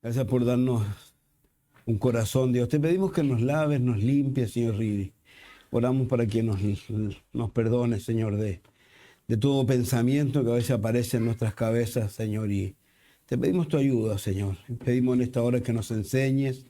Gracias por darnos un corazón, Dios. Te pedimos que nos laves, nos limpies, Señor Ridi. Oramos para que nos perdone, Señor, de todo pensamiento que a veces aparece en nuestras cabezas, Señor. Y te pedimos tu ayuda, Señor. Pedimos en esta hora que nos enseñes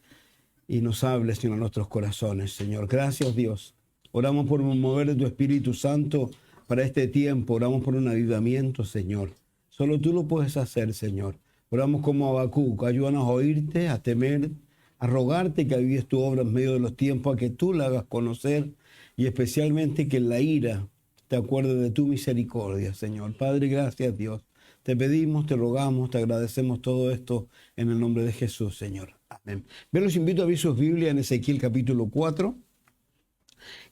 y nos hables, Señor, a nuestros corazones, Señor. Gracias, Dios. Oramos por un mover de tu Espíritu Santo para este tiempo. Oramos por un avivamiento, Señor. Solo tú lo puedes hacer, Señor. Oramos como Habacuc. Ayúdanos a oírte, a temer, a rogarte que avives tu obra en medio de los tiempos, a que tú la hagas conocer y especialmente que en la ira te acuerdes de tu misericordia, Señor. Padre, gracias, Dios. Te pedimos, te rogamos, te agradecemos todo esto en el nombre de Jesús, Señor. Amén. Bien, los invito a abrir sus Biblias en Ezequiel capítulo 4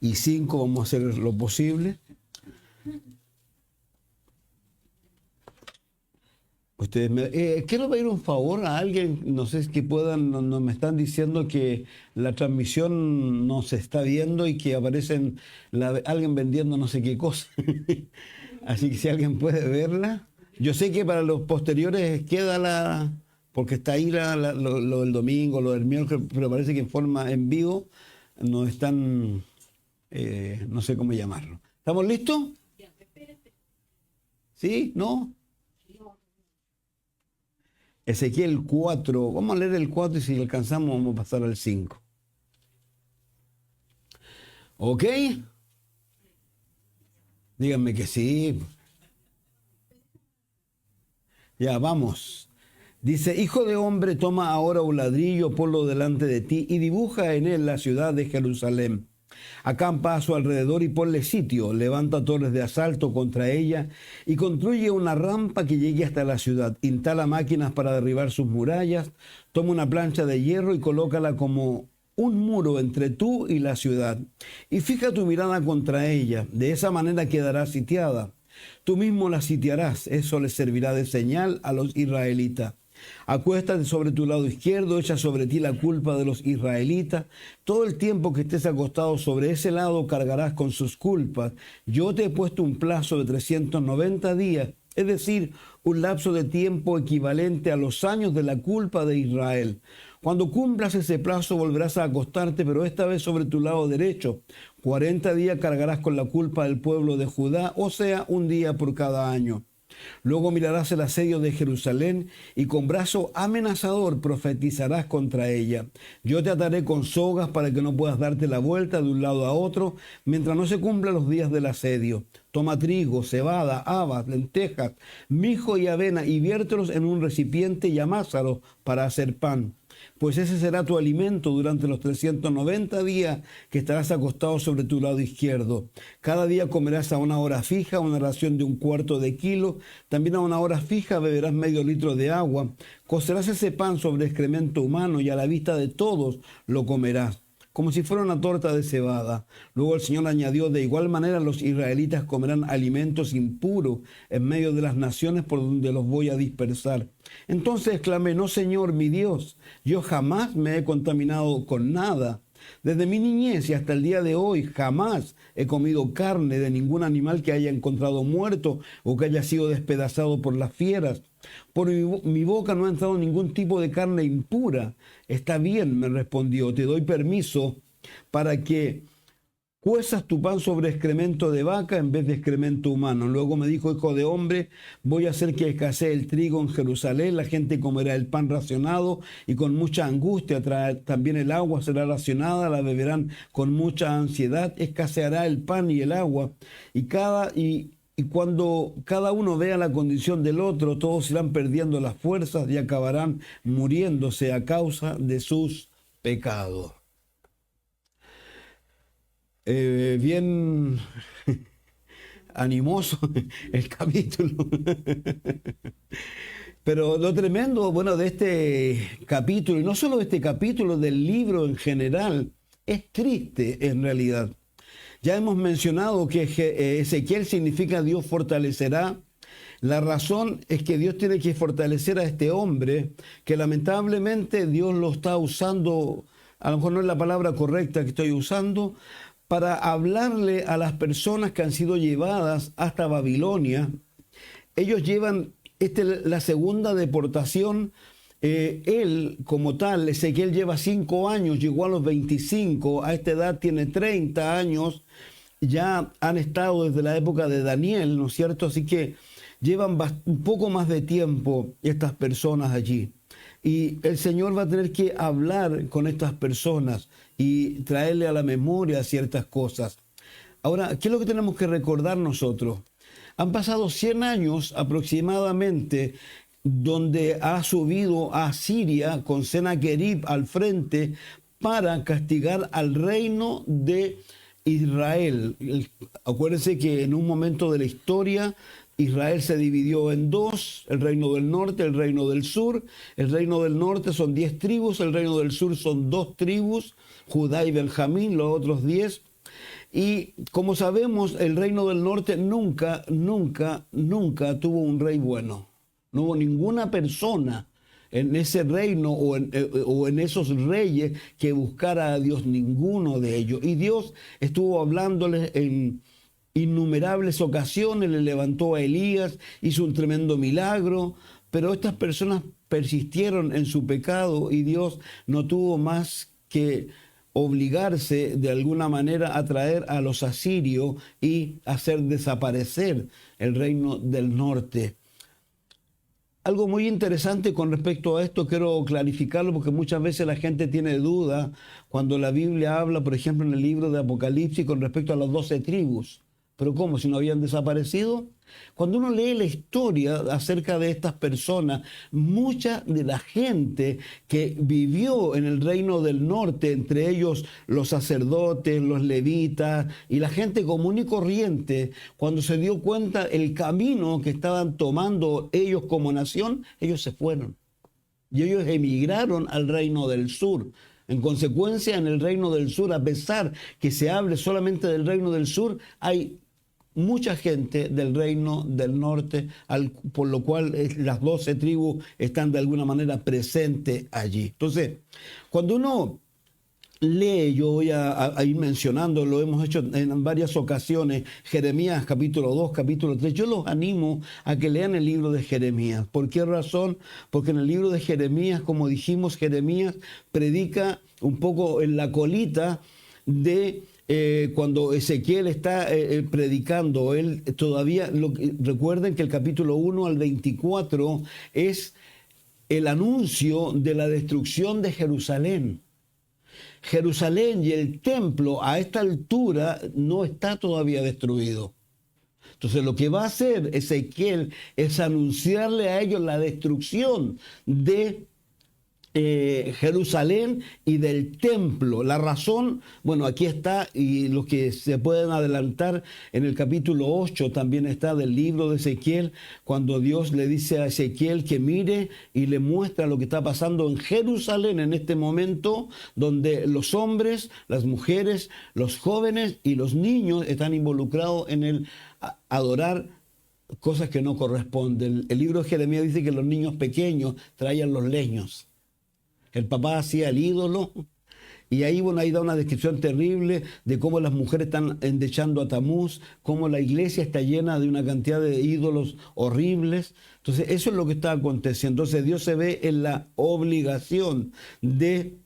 y 5. Vamos a hacer lo posible. Quiero pedir un favor a alguien, no sé si puedan, no me están diciendo que la transmisión no se está viendo y que aparecen alguien vendiendo no sé qué cosa. Así que si alguien puede verla. Yo sé que para los posteriores queda porque está ahí lo del domingo, lo del miércoles, pero parece que en forma en vivo no están, no sé cómo llamarlo. ¿Estamos listos? ¿Sí? ¿No? Ezequiel 4, vamos a leer el 4 y si alcanzamos vamos a pasar al 5. ¿Ok? Díganme que sí. Ya, vamos. Dice, hijo de hombre, toma ahora un ladrillo, ponlo delante de ti y dibuja en él la ciudad de Jerusalén. Acampa a su alrededor y ponle sitio, levanta torres de asalto contra ella y construye una rampa que llegue hasta la ciudad. Instala máquinas para derribar sus murallas, toma una plancha de hierro y colócala como un muro entre tú y la ciudad. Y fija tu mirada contra ella, de esa manera quedará sitiada. Tú mismo la sitiarás, eso les servirá de señal a los israelitas. Acuéstate sobre tu lado izquierdo, echa sobre ti la culpa de los israelitas. Todo el tiempo que estés acostado sobre ese lado cargarás con sus culpas. Yo te he puesto un plazo de 390 días, es decir, un lapso de tiempo equivalente a los años de la culpa de Israel. Cuando cumplas ese plazo volverás a acostarte, pero esta vez sobre tu lado derecho. 40 días cargarás con la culpa del pueblo de Judá, o sea, un día por cada año. Luego mirarás el asedio de Jerusalén y con brazo amenazador profetizarás contra ella. Yo te ataré con sogas para que no puedas darte la vuelta de un lado a otro mientras no se cumplan los días del asedio. Toma trigo, cebada, habas, lentejas, mijo y avena y viértelos en un recipiente y amásalos para hacer pan. Pues ese será tu alimento durante los 390 días que estarás acostado sobre tu lado izquierdo. Cada día comerás a una hora fija una ración de 1/4 de kilo. También a una hora fija beberás medio litro de agua. Cocerás ese pan sobre excremento humano y a la vista de todos lo comerás, como si fuera una torta de cebada. Luego el Señor añadió, de igual manera los israelitas comerán alimentos impuros en medio de las naciones por donde los voy a dispersar. Entonces exclamé, no, Señor, mi Dios, yo jamás me he contaminado con nada. Desde mi niñez y hasta el día de hoy jamás he comido carne de ningún animal que haya encontrado muerto o que haya sido despedazado por las fieras. Por mi boca no ha entrado ningún tipo de carne impura. Está bien, me respondió, te doy permiso para que cuezas tu pan sobre excremento de vaca en vez de excremento humano. Luego me dijo, hijo de hombre, voy a hacer que escasee el trigo en Jerusalén, la gente comerá el pan racionado y con mucha angustia, también el agua será racionada, la beberán con mucha ansiedad, escaseará el pan y el agua, y cuando cada uno vea la condición del otro, todos irán perdiendo las fuerzas y acabarán muriéndose a causa de sus pecados. Bien animoso el capítulo. Pero lo tremendo, bueno, de este capítulo, y no solo de este capítulo, del libro en general, es triste en realidad. Ya hemos mencionado que Ezequiel significa Dios fortalecerá. La razón es que Dios tiene que fortalecer a este hombre, que lamentablemente Dios lo está usando, a lo mejor no es la palabra correcta que estoy usando, para hablarle a las personas que han sido llevadas hasta Babilonia. Ellos llevan la segunda deportación él como tal, Ezequiel lleva 5 años, llegó a los 25, a esta edad tiene 30 años, ya han estado desde la época de Daniel, ¿no es cierto? Así que llevan un poco más de tiempo estas personas allí. Y el Señor va a tener que hablar con estas personas y traerle a la memoria ciertas cosas. Ahora, ¿qué es lo que tenemos que recordar nosotros? Han pasado 100 años aproximadamente donde ha subido a Siria con Sennacherib al frente para castigar al reino de Israel. Acuérdense que en un momento de la historia Israel se dividió en dos, el reino del norte, el reino del sur. El reino del norte son 10 tribus, el reino del sur son 2 tribus, Judá y Benjamín, los otros 10. Y como sabemos, el reino del norte nunca tuvo un rey bueno. No hubo ninguna persona en ese reino o en esos reyes que buscara a Dios, ninguno de ellos. Y Dios estuvo hablándoles en innumerables ocasiones, le levantó a Elías, hizo un tremendo milagro, pero estas personas persistieron en su pecado y Dios no tuvo más que obligarse de alguna manera a traer a los asirios y hacer desaparecer el reino del norte. Algo muy interesante con respecto a esto, quiero clarificarlo porque muchas veces la gente tiene duda cuando la Biblia habla, por ejemplo, en el libro de Apocalipsis con respecto a las 12 tribus. ¿Pero cómo? ¿Si no habían desaparecido? Cuando uno lee la historia acerca de estas personas, mucha de la gente que vivió en el reino del norte, entre ellos los sacerdotes, los levitas y la gente común y corriente, cuando se dio cuenta el camino que estaban tomando ellos como nación, ellos se fueron. Y ellos emigraron al reino del sur. En consecuencia, en el reino del sur, a pesar que se hable solamente del reino del sur, hay mucha gente del reino del norte, por lo cual las 12 tribus están de alguna manera presentes allí. Entonces, cuando uno lee, yo voy a ir mencionando, lo hemos hecho en varias ocasiones, Jeremías capítulo 2, capítulo 3, yo los animo a que lean el libro de Jeremías. ¿Por qué razón? Porque en el libro de Jeremías, como dijimos, Jeremías predica un poco en la colita de cuando Ezequiel está predicando. Él todavía, recuerden que el capítulo 1 al 24 es el anuncio de la destrucción de Jerusalén. Jerusalén y el templo a esta altura no está todavía destruido. Entonces lo que va a hacer Ezequiel es anunciarle a ellos la destrucción de Jerusalén y del templo. La razón, bueno, aquí está, y los que se pueden adelantar en el capítulo 8 también está del libro de Ezequiel, cuando Dios le dice a Ezequiel que mire y le muestra lo que está pasando en Jerusalén en este momento, donde los hombres, las mujeres, los jóvenes y los niños están involucrados en el adorar cosas que no corresponden. El libro de Jeremías dice que los niños pequeños traían los leños. El papá hacía el ídolo y ahí, bueno, ahí da una descripción terrible de cómo las mujeres están endechando a Tamuz, cómo la iglesia está llena de una cantidad de ídolos horribles. Entonces, eso es lo que está aconteciendo. Entonces, Dios se ve en la obligación de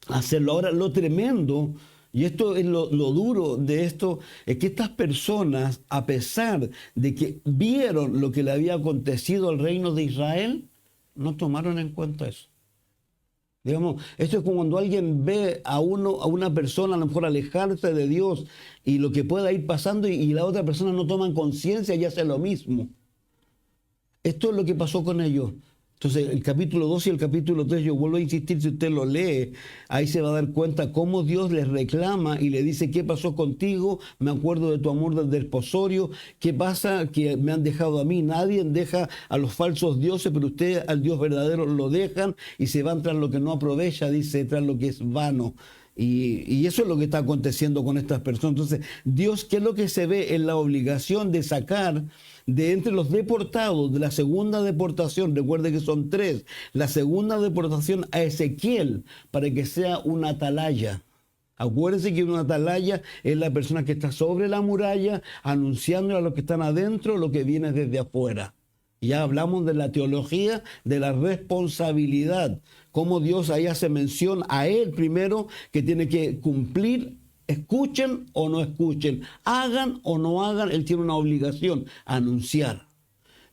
hacerlo. Ahora, lo tremendo, y esto es lo duro de esto, es que estas personas, a pesar de que vieron lo que le había acontecido al reino de Israel, no tomaron en cuenta eso. Digamos, esto es como cuando alguien ve a una persona a lo mejor alejarse de Dios y lo que pueda ir pasando y la otra persona no toma conciencia y hace lo mismo. Esto es lo que pasó con ellos. Entonces, el capítulo 2 y el capítulo 3, yo vuelvo a insistir, si usted lo lee, ahí se va a dar cuenta cómo Dios les reclama y le dice, ¿qué pasó contigo? Me acuerdo de tu amor desde el desposorio. ¿Qué pasa? Que me han dejado a mí. Nadie deja a los falsos dioses, pero ustedes al Dios verdadero lo dejan y se van tras lo que no aprovecha, dice, tras lo que es vano. Y eso es lo que está aconteciendo con estas personas. Entonces, Dios, ¿qué es lo que se ve? En la obligación de sacar de entre los deportados de la segunda deportación, recuerde que son 3, la segunda deportación a Ezequiel para que sea una atalaya. Acuérdense que una atalaya es la persona que está sobre la muralla anunciando a los que están adentro lo que viene desde afuera. Ya hablamos de la teología de la responsabilidad, cómo Dios ahí hace mención a Él primero, que tiene que cumplir, escuchen o no escuchen, hagan o no hagan, Él tiene una obligación, anunciar.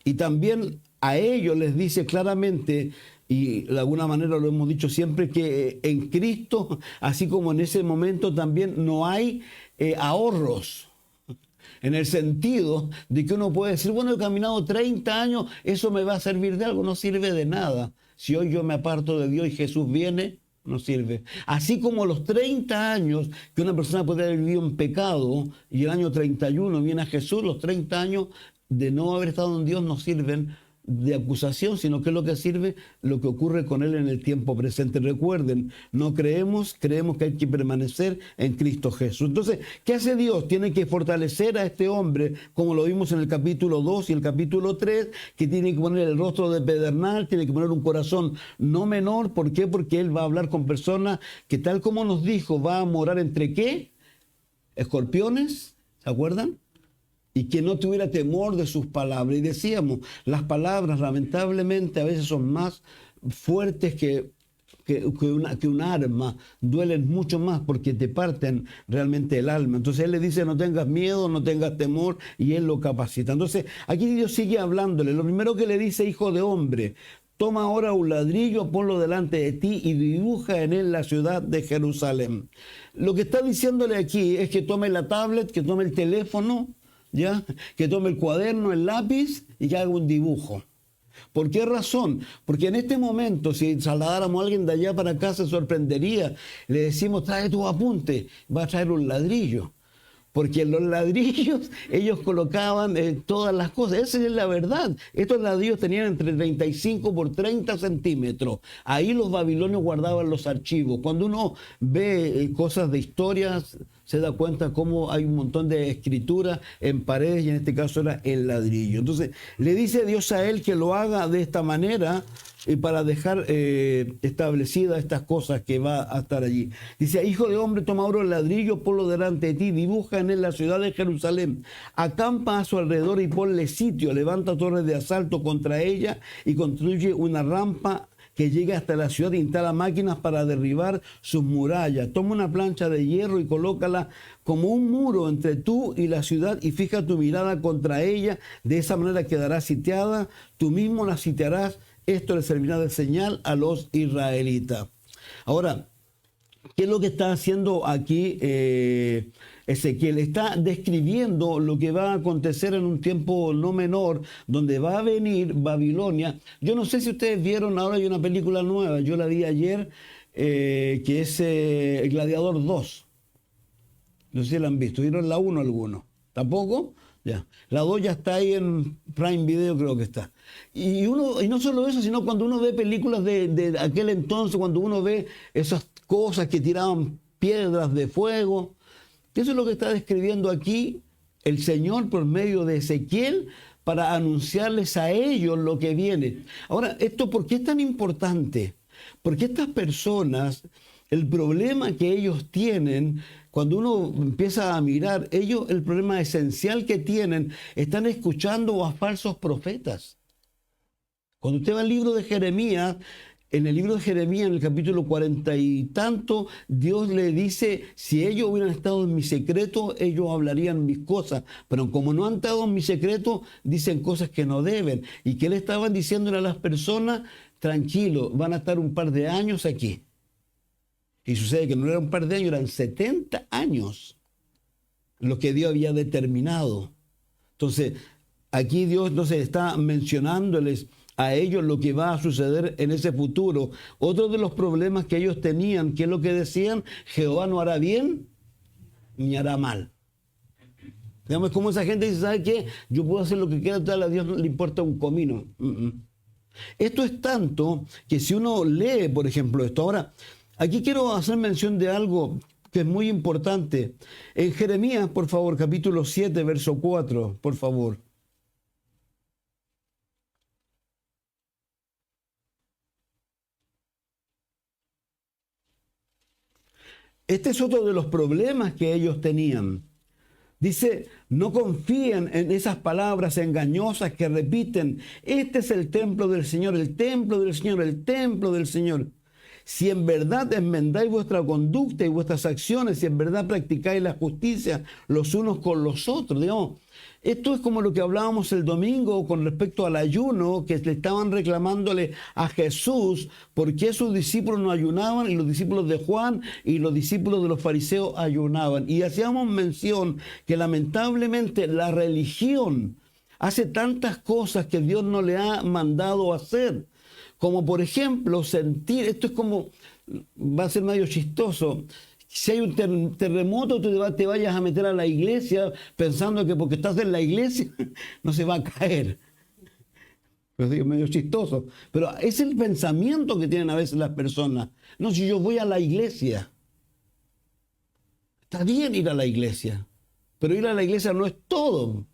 Y también a ellos les dice claramente, y de alguna manera lo hemos dicho siempre, que en Cristo, así como en ese momento también no hay ahorros. En el sentido de que uno puede decir, bueno, he caminado 30 años, eso me va a servir de algo, no sirve de nada. Si hoy yo me aparto de Dios y Jesús viene, no sirve. Así como los 30 años que una persona puede haber vivido en pecado y el año 31 viene a Jesús, los 30 años de no haber estado en Dios no sirven de acusación, sino que es lo que sirve lo que ocurre con él en el tiempo presente. Recuerden, no creemos que hay que permanecer en Cristo Jesús. Entonces, ¿qué hace Dios? Tiene que fortalecer a este hombre, como lo vimos en el capítulo 2 y el capítulo 3, que tiene que poner el rostro de pedernal, tiene que poner un corazón no menor. ¿Por qué? Porque él va a hablar con personas que, tal como nos dijo, va a morar entre ¿qué? Escorpiones, ¿se acuerdan? Y que no tuviera temor de sus palabras. Y decíamos, las palabras lamentablemente a veces son más fuertes que un arma, duelen mucho más porque te parten realmente el alma. Entonces él le dice, no tengas miedo, no tengas temor, y él lo capacita. Entonces aquí Dios sigue hablándole. Lo primero que le dice, hijo de hombre, toma ahora un ladrillo, ponlo delante de ti y dibuja en él la ciudad de Jerusalén. Lo que está diciéndole aquí es que tome la tablet, que tome el teléfono, ¿ya? Que tome el cuaderno, el lápiz y que haga un dibujo. ¿Por qué razón? Porque en este momento, si trasladáramos a alguien de allá para acá, se sorprendería. Le decimos, trae tu apunte, va a traer un ladrillo. Porque en los ladrillos ellos colocaban todas las cosas. Esa es la verdad. Estos ladrillos tenían entre 35 por 30 centímetros. Ahí los babilonios guardaban los archivos. Cuando uno ve cosas de historias, se da cuenta cómo hay un montón de escritura en paredes, y en este caso era el ladrillo. Entonces le dice Dios a él que lo haga de esta manera, para dejar establecidas estas cosas que va a estar allí. Dice, hijo de hombre, toma ahora el ladrillo, ponlo delante de ti, dibuja en él la ciudad de Jerusalén, acampa a su alrededor y ponle sitio, levanta torres de asalto contra ella y construye una rampa que llegue hasta la ciudad, instala máquinas para derribar sus murallas. Toma una plancha de hierro y colócala como un muro entre tú y la ciudad y fija tu mirada contra ella. De esa manera quedará sitiada, tú mismo la sitiarás. Esto le servirá de señal a los israelitas. Ahora, ¿qué es lo que está haciendo aquí Ezequiel? Está describiendo lo que va a acontecer en un tiempo no menor, donde va a venir Babilonia. Yo no sé si ustedes vieron, ahora hay una película nueva, yo la vi ayer, que es El Gladiador 2. No sé si la han visto. ¿Vieron la 1 alguno? ¿Tampoco? Ya. La 2 ya está ahí en Prime Video, creo que está. Y no solo eso, sino cuando uno ve películas de aquel entonces, cuando uno ve esas cosas que tiraban piedras de fuego, eso es lo que está describiendo aquí el Señor por medio de Ezequiel, para anunciarles a ellos lo que viene. Ahora, ¿esto por qué es tan importante? Porque estas personas, el problema que ellos tienen, cuando uno empieza a mirar, ellos, el problema esencial que tienen, están escuchando a falsos profetas. Cuando usted va al libro de Jeremías, en el libro de Jeremías, en el capítulo 40 y tanto, Dios le dice, si ellos hubieran estado en mi secreto, ellos hablarían mis cosas. Pero como no han estado en mi secreto, dicen cosas que no deben. Y que le estaban diciéndole a las personas, tranquilo, van a estar un par de años aquí. Y sucede que no era un par de años, eran 70 años lo que Dios había determinado. Entonces, aquí Dios está mencionándoles a ellos lo que va a suceder en ese futuro. Otro de los problemas que ellos tenían, que es lo que decían, Jehová no hará bien ni hará mal. Digamos, como esa gente dice, ¿sabe qué? Yo puedo hacer lo que quiera, a Dios no le importa un comino. Esto es tanto que si uno lee, por ejemplo, esto. Ahora, aquí quiero hacer mención de algo que es muy importante. En Jeremías, por favor, capítulo 7, verso 4, por favor. Este es otro de los problemas que ellos tenían. Dice, no confíen en esas palabras engañosas que repiten, este es el templo del Señor, el templo del Señor, el templo del Señor. Si en verdad enmendáis vuestra conducta y vuestras acciones, si en verdad practicáis la justicia los unos con los otros, digamos, esto es como lo que hablábamos el domingo con respecto al ayuno, que le estaban reclamándole a Jesús por qué sus discípulos no ayunaban y los discípulos de Juan y los discípulos de los fariseos ayunaban. Y hacíamos mención que lamentablemente la religión hace tantas cosas que Dios no le ha mandado hacer. Como por ejemplo sentir, esto es como, va a ser medio chistoso, si hay un terremoto tú te vayas a meter a la iglesia pensando que porque estás en la iglesia no se va a caer. Pero es medio chistoso. Pero es el pensamiento que tienen a veces las personas. No, si yo voy a la iglesia, está bien ir a la iglesia, pero ir a la iglesia no es todo.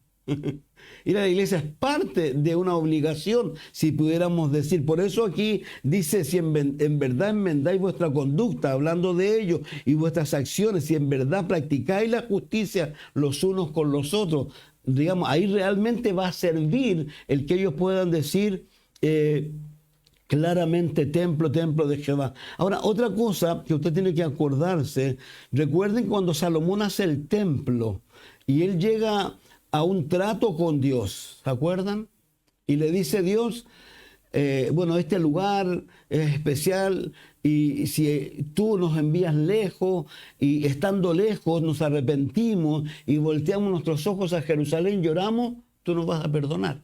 Ir a la iglesia es parte de una obligación, si pudiéramos decir. Por eso aquí dice, si en verdad enmendáis vuestra conducta, hablando de ello, y vuestras acciones, si en verdad practicáis la justicia los unos con los otros, digamos, ahí realmente va a servir el que ellos puedan decir claramente templo, templo de Jehová. Ahora, otra cosa que usted tiene que acordarse, recuerden cuando Salomón hace el templo y él llega a un trato con Dios, ¿se acuerdan? Y le dice Dios, bueno, este lugar es especial y si tú nos envías lejos y estando lejos nos arrepentimos y volteamos nuestros ojos a Jerusalén, lloramos, tú nos vas a perdonar.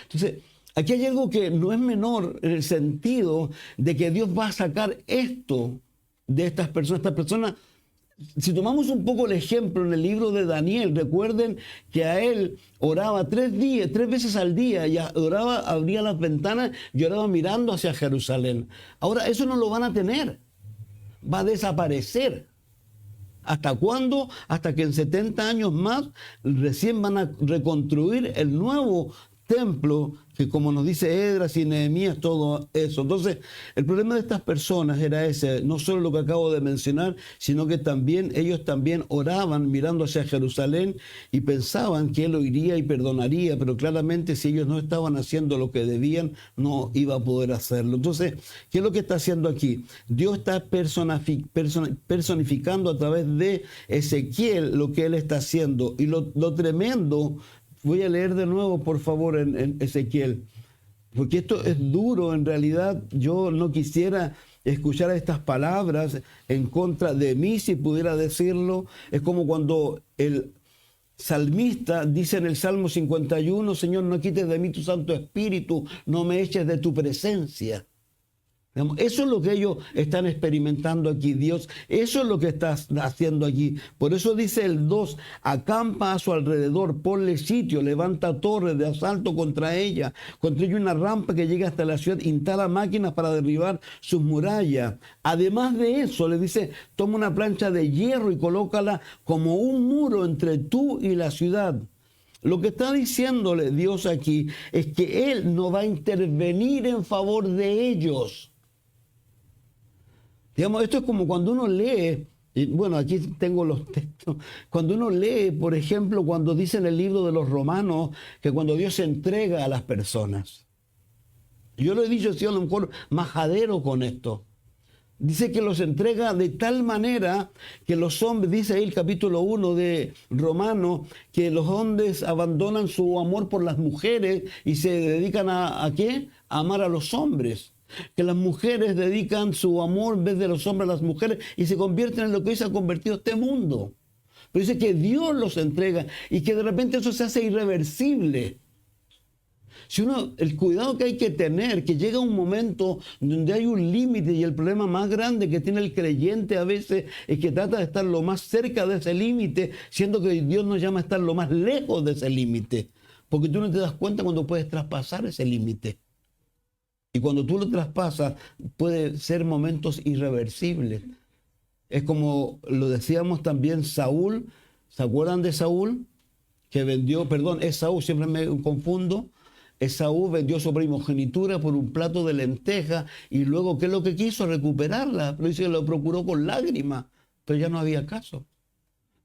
Entonces, aquí hay algo que no es menor en el sentido de que Dios va a sacar esto de estas personas. Estas personas, si tomamos un poco el ejemplo en el libro de Daniel, recuerden que a él oraba 3 veces al día, y oraba, abría las ventanas y oraba mirando hacia Jerusalén. Ahora eso no lo van a tener, va a desaparecer. ¿Hasta cuándo? Hasta que en 70 años más recién van a reconstruir el nuevo templo, que como nos dice Esdras y Nehemías, todo eso. Entonces, el problema de estas personas era ese, no solo lo que acabo de mencionar, sino que también ellos también oraban mirando hacia Jerusalén y pensaban que Él oiría y perdonaría, pero claramente si ellos no estaban haciendo lo que debían, no iba a poder hacerlo. Entonces, ¿qué es lo que está haciendo aquí? Dios está personificando a través de Ezequiel lo que Él está haciendo. Y lo tremendo, voy a leer de nuevo, por favor, en Ezequiel, porque esto es duro. En realidad, yo no quisiera escuchar estas palabras en contra de mí, si pudiera decirlo. Es como cuando el salmista dice en el Salmo 51, Señor, no quites de mí tu Santo Espíritu, no me eches de tu presencia. Eso es lo que ellos están experimentando aquí, Dios. Eso es lo que está haciendo aquí. Por eso dice el 2, acampa a su alrededor, ponle sitio, levanta torres de asalto contra ella, construye una rampa que llegue hasta la ciudad, instala máquinas para derribar sus murallas. Además de eso, le dice, toma una plancha de hierro y colócala como un muro entre tú y la ciudad. Lo que está diciéndole Dios aquí es que Él no va a intervenir en favor de ellos. Digamos, esto es como cuando uno lee, y bueno, aquí tengo los textos, cuando uno lee, por ejemplo, cuando dice en el libro de los Romanos, que cuando Dios se entrega a las personas. Yo lo he dicho, he sido a lo mejor majadero con esto. Dice que los entrega de tal manera que los hombres, dice ahí el capítulo 1 de Romanos, que los hombres abandonan su amor por las mujeres y se dedican ¿a qué? A amar a los hombres. Que las mujeres dedican su amor en vez de los hombres a las mujeres y se convierten en lo que hoy se ha convertido este mundo. Pero dice que Dios los entrega y que de repente eso se hace irreversible. Si uno, el cuidado que hay que tener, que llega un momento donde hay un límite, y el problema más grande que tiene el creyente a veces es que trata de estar lo más cerca de ese límite, siendo que Dios nos llama a estar lo más lejos de ese límite, porque tú no te das cuenta cuando puedes traspasar ese límite. Y cuando tú lo traspasas, puede ser momentos irreversibles. Es como lo decíamos también Saúl. ¿Se acuerdan de Saúl? Que vendió, perdón, Esaú, siempre me confundo. Esaú vendió su primogenitura por un plato de lentejas y luego, ¿qué es lo que quiso? Recuperarla. Pero dice que lo procuró con lágrimas, pero ya no había caso.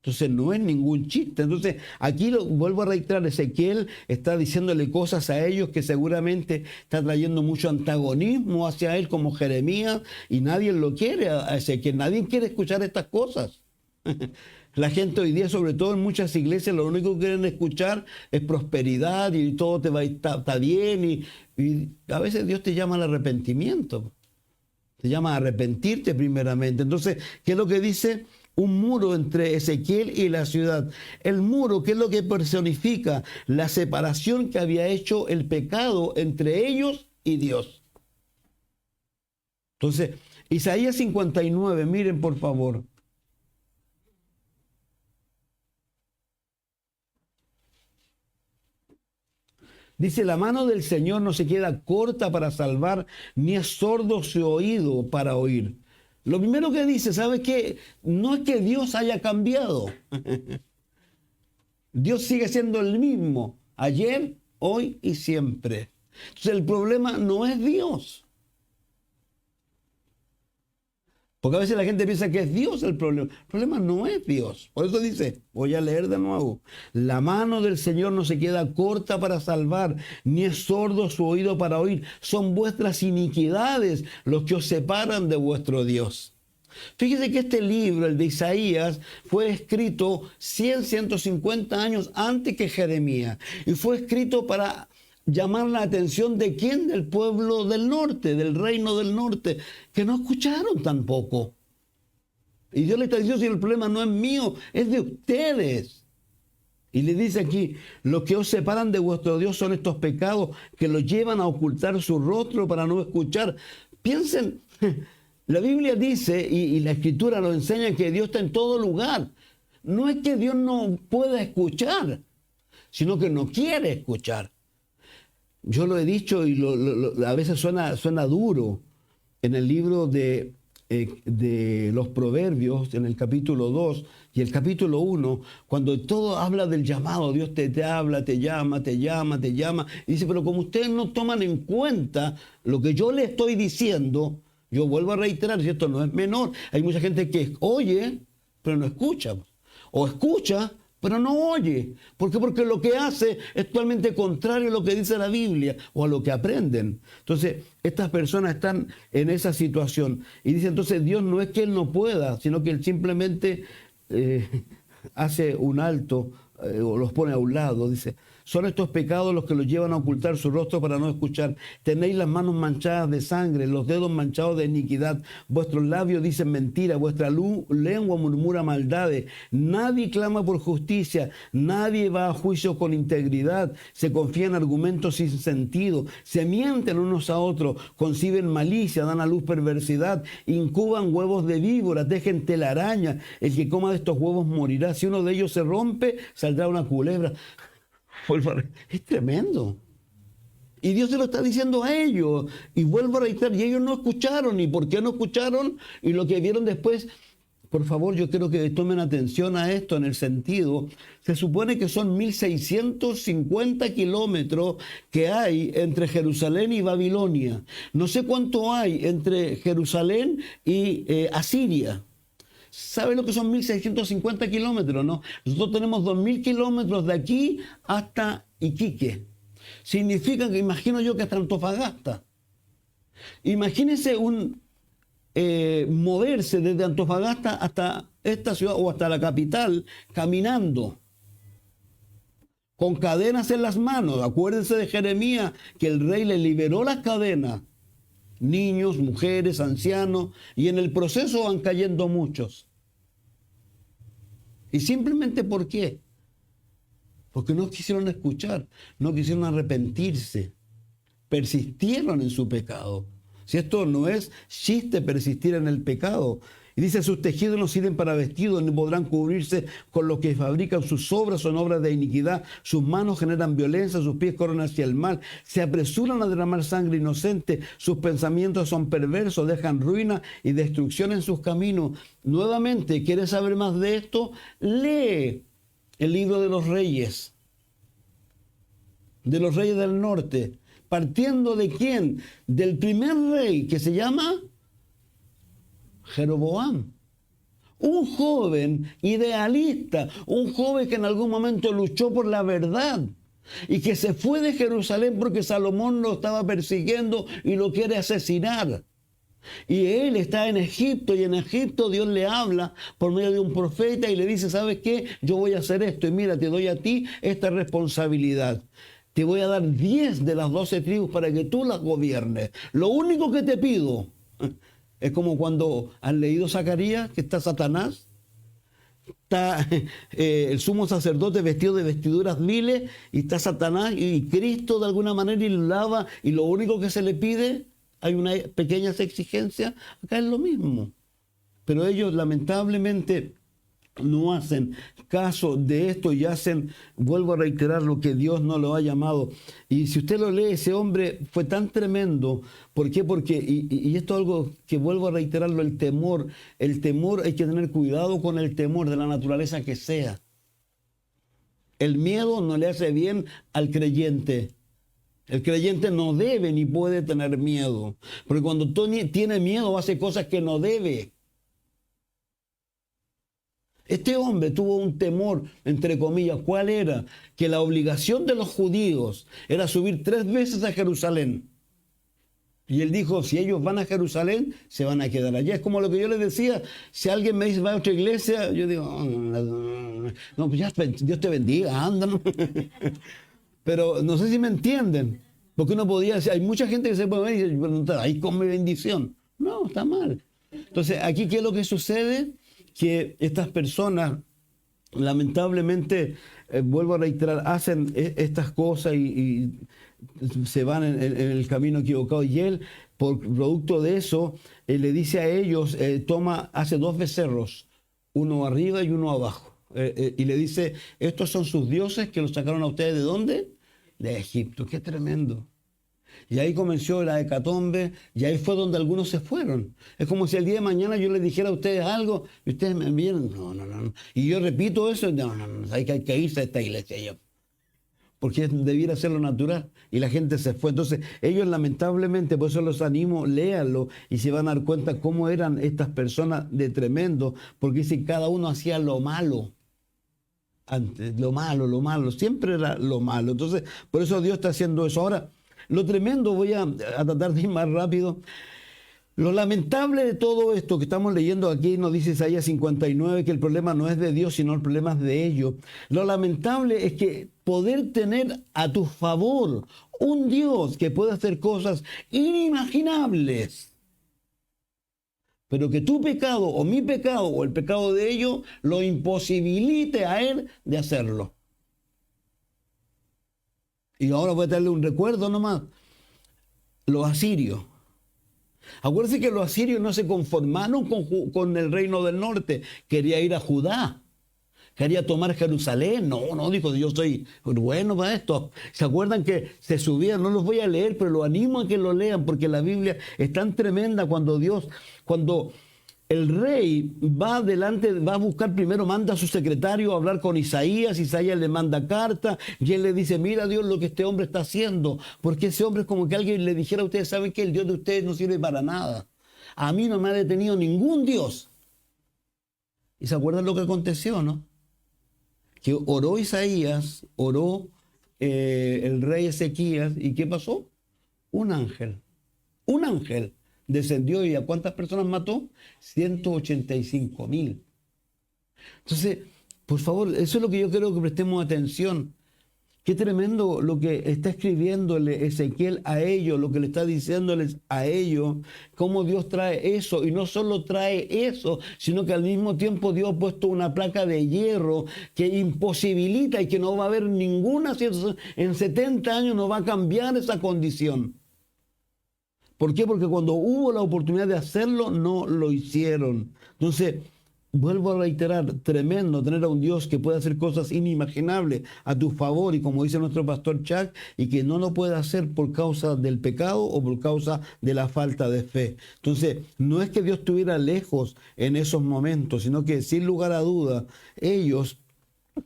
Entonces no es ningún chiste. Entonces aquí vuelvo a reiterar, Ezequiel está diciéndole cosas a ellos que seguramente está trayendo mucho antagonismo hacia él como Jeremías, y nadie lo quiere a Ezequiel, nadie quiere escuchar estas cosas. La gente hoy día, sobre todo en muchas iglesias, lo único que quieren escuchar es prosperidad y todo te va a está bien, y a veces Dios te llama al arrepentimiento, te llama a arrepentirte primeramente. Entonces, ¿qué es lo que dice? Un muro entre Ezequiel y la ciudad. El muro, ¿qué es lo que personifica? La separación que había hecho el pecado entre ellos y Dios. Entonces, Isaías 59, miren por favor. Dice, la mano del Señor no se queda corta para salvar, ni es sordo su oído para oír. Lo primero que dice, ¿sabe qué? No es que Dios haya cambiado. Dios sigue siendo el mismo, ayer, hoy y siempre. Entonces el problema no es Dios. Porque a veces la gente piensa que es Dios el problema. El problema no es Dios. Por eso dice, voy a leer de nuevo. La mano del Señor no se queda corta para salvar, ni es sordo su oído para oír. Son vuestras iniquidades los que os separan de vuestro Dios. Fíjese que este libro, el de Isaías, fue escrito 150 años antes que Jeremías. Y fue escrito para llamar la atención de quién, del pueblo del norte, del reino del norte, que no escucharon tampoco. Y Dios le está diciendo, si el problema no es mío, es de ustedes. Y le dice aquí, los que os separan de vuestro Dios son estos pecados que los llevan a ocultar su rostro para no escuchar. Piensen, la Biblia dice, y la Escritura nos enseña, que Dios está en todo lugar. No es que Dios no pueda escuchar, sino que no quiere escuchar. Yo lo he dicho y a veces suena duro. En el libro de los Proverbios, en el capítulo 2 y el capítulo 1, cuando todo habla del llamado, Dios te habla, te llama, te llama, te llama. Y dice, pero como ustedes no toman en cuenta lo que yo le estoy diciendo, yo vuelvo a reiterar, si esto no es menor, hay mucha gente que oye, pero no escucha. O escucha, pero no oye. ¿Por qué? Porque lo que hace es totalmente contrario a lo que dice la Biblia o a lo que aprenden. Entonces, estas personas están en esa situación. Y dice, entonces, Dios no es que Él no pueda, sino que Él simplemente hace un alto o los pone a un lado. Dice, son estos pecados los que los llevan a ocultar su rostro para no escuchar. Tenéis las manos manchadas de sangre, los dedos manchados de iniquidad. Vuestros labios dicen mentira, vuestra lengua murmura maldades. Nadie clama por justicia, nadie va a juicio con integridad. Se confía en argumentos sin sentido, se mienten unos a otros, conciben malicia, dan a luz perversidad, incuban huevos de víbora, tejen telaraña. El que coma de estos huevos morirá. Si uno de ellos se rompe, saldrá una culebra. Es tremendo. Y Dios se lo está diciendo a ellos. Y vuelvo a reiterar, y ellos no escucharon. ¿Y por qué no escucharon? Y lo que vieron después, por favor, yo quiero que tomen atención a esto en el sentido, se supone que son 1650 kilómetros que hay entre Jerusalén y Babilonia. No sé cuánto hay entre Jerusalén y Asiria. ¿Sabe lo que son 1650 kilómetros, no? Nosotros tenemos 2000 kilómetros de aquí hasta Iquique. Significa que, imagino yo, que hasta Antofagasta. Imagínense moverse desde Antofagasta hasta esta ciudad o hasta la capital caminando, con cadenas en las manos. Acuérdense de Jeremías, que el rey le liberó las cadenas. Niños, mujeres, ancianos, y en el proceso van cayendo muchos. ¿Y simplemente por qué? Porque no quisieron escuchar, no quisieron arrepentirse, persistieron en su pecado. Si esto no es chiste, persistir en el pecado. Y dice, sus tejidos no sirven para vestidos, ni podrán cubrirse con lo que fabrican. Sus obras son obras de iniquidad, sus manos generan violencia, sus pies corren hacia el mal, se apresuran a derramar sangre inocente, sus pensamientos son perversos, dejan ruina y destrucción en sus caminos. Nuevamente, ¿quieres saber más de esto? Lee el libro de los reyes del norte. ¿Partiendo de quién? Del primer rey, que se llama Jeroboam. Un joven idealista, un joven que en algún momento luchó por la verdad y que se fue de Jerusalén porque Salomón lo estaba persiguiendo y lo quiere asesinar. Y él está en Egipto, y en Egipto Dios le habla por medio de un profeta y le dice, ¿sabes qué? Yo voy a hacer esto y mira, te doy a ti esta responsabilidad. Te voy a dar 10 de las 12 tribus para que tú las gobiernes. Lo único que te pido es como cuando has leído Zacarías, que está Satanás, está el sumo sacerdote vestido de vestiduras viles, y está Satanás y Cristo de alguna manera y lo lava, y lo único que se le pide, hay una pequeña exigencia, acá es lo mismo. Pero ellos lamentablemente no hacen caso de esto y hacen, vuelvo a reiterar, lo que Dios no lo ha llamado. Y si usted lo lee, ese hombre fue tan tremendo. ¿Por qué? Porque, y esto es algo que vuelvo a reiterarlo, el temor hay que tener cuidado con el temor de la naturaleza que sea. El miedo no le hace bien al creyente. El creyente no debe ni puede tener miedo, porque cuando tiene miedo hace cosas que no debe. Este hombre tuvo un temor, entre comillas. ¿Cuál era? Que la obligación de los judíos era subir 3 veces a Jerusalén. Y él dijo, si ellos van a Jerusalén, se van a quedar allá. Es como lo que yo les decía, si alguien me dice, va a otra iglesia, yo digo, no, pues ya, Dios te bendiga, anda. Pero no sé si me entienden, porque uno podía decir, hay mucha gente que se puede ver y dice, ahí come bendición. No, está mal. Entonces, aquí, ¿qué es lo que sucede? Que estas personas, lamentablemente, vuelvo a reiterar, hacen estas cosas y se van en el camino equivocado. Y él, por producto de eso, le dice a ellos, hace 2 becerros, uno arriba y uno abajo. Y le dice, estos son sus dioses que los sacaron a ustedes ¿de dónde? De Egipto. Qué tremendo. Y ahí comenzó la hecatombe, y ahí fue donde algunos se fueron. Es como si el día de mañana yo les dijera a ustedes algo, y ustedes me envían, no. Y yo repito eso, no, hay que irse a esta iglesia yo. Porque debiera ser lo natural, y la gente se fue. Entonces, ellos lamentablemente, por eso los animo, léanlo, y se van a dar cuenta cómo eran estas personas de tremendo, porque si cada uno hacía lo malo. Antes, lo malo, siempre era lo malo. Entonces, por eso Dios está haciendo eso. Ahora, lo tremendo, voy a tratar de ir más rápido. Lo lamentable de todo esto que estamos leyendo aquí, nos dice Isaías 59, que el problema no es de Dios, sino el problema es de ellos. Lo lamentable es que poder tener a tu favor un Dios que puede hacer cosas inimaginables, pero que tu pecado o mi pecado o el pecado de ellos lo imposibilite a él de hacerlo. Y ahora voy a darle un recuerdo nomás. Los asirios. Acuérdense que los asirios no se conformaron con el reino del norte. Quería ir a Judá. Quería tomar Jerusalén. No, dijo, yo soy bueno para esto. ¿Se acuerdan que se subían? No los voy a leer, pero los animo a que lo lean, porque la Biblia es tan tremenda cuando el rey va a buscar primero, manda a su secretario a hablar con Isaías le manda carta, y él le dice, mira Dios lo que este hombre está haciendo, porque ese hombre es como que alguien le dijera a ustedes, ¿saben qué? El Dios de ustedes no sirve para nada. A mí no me ha detenido ningún Dios. ¿Y se acuerdan lo que aconteció, no? Que oró Isaías, oró el rey Ezequías, ¿y qué pasó? Un ángel descendió, y ¿a cuántas personas mató? 185,000. Entonces, por favor, eso es lo que yo quiero que prestemos atención. Qué tremendo lo que está escribiéndole Ezequiel a ellos, lo que le está diciéndoles a ellos, cómo Dios trae eso, y no solo trae eso, sino que al mismo tiempo Dios ha puesto una placa de hierro que imposibilita y que no va a haber ninguna situación, en 70 años no va a cambiar esa condición. ¿Por qué? Porque cuando hubo la oportunidad de hacerlo, no lo hicieron. Entonces, vuelvo a reiterar, tremendo tener a un Dios que puede hacer cosas inimaginables a tu favor, y como dice nuestro pastor Chuck, y que no lo puede hacer por causa del pecado o por causa de la falta de fe. Entonces, no es que Dios estuviera lejos en esos momentos, sino que sin lugar a duda, ellos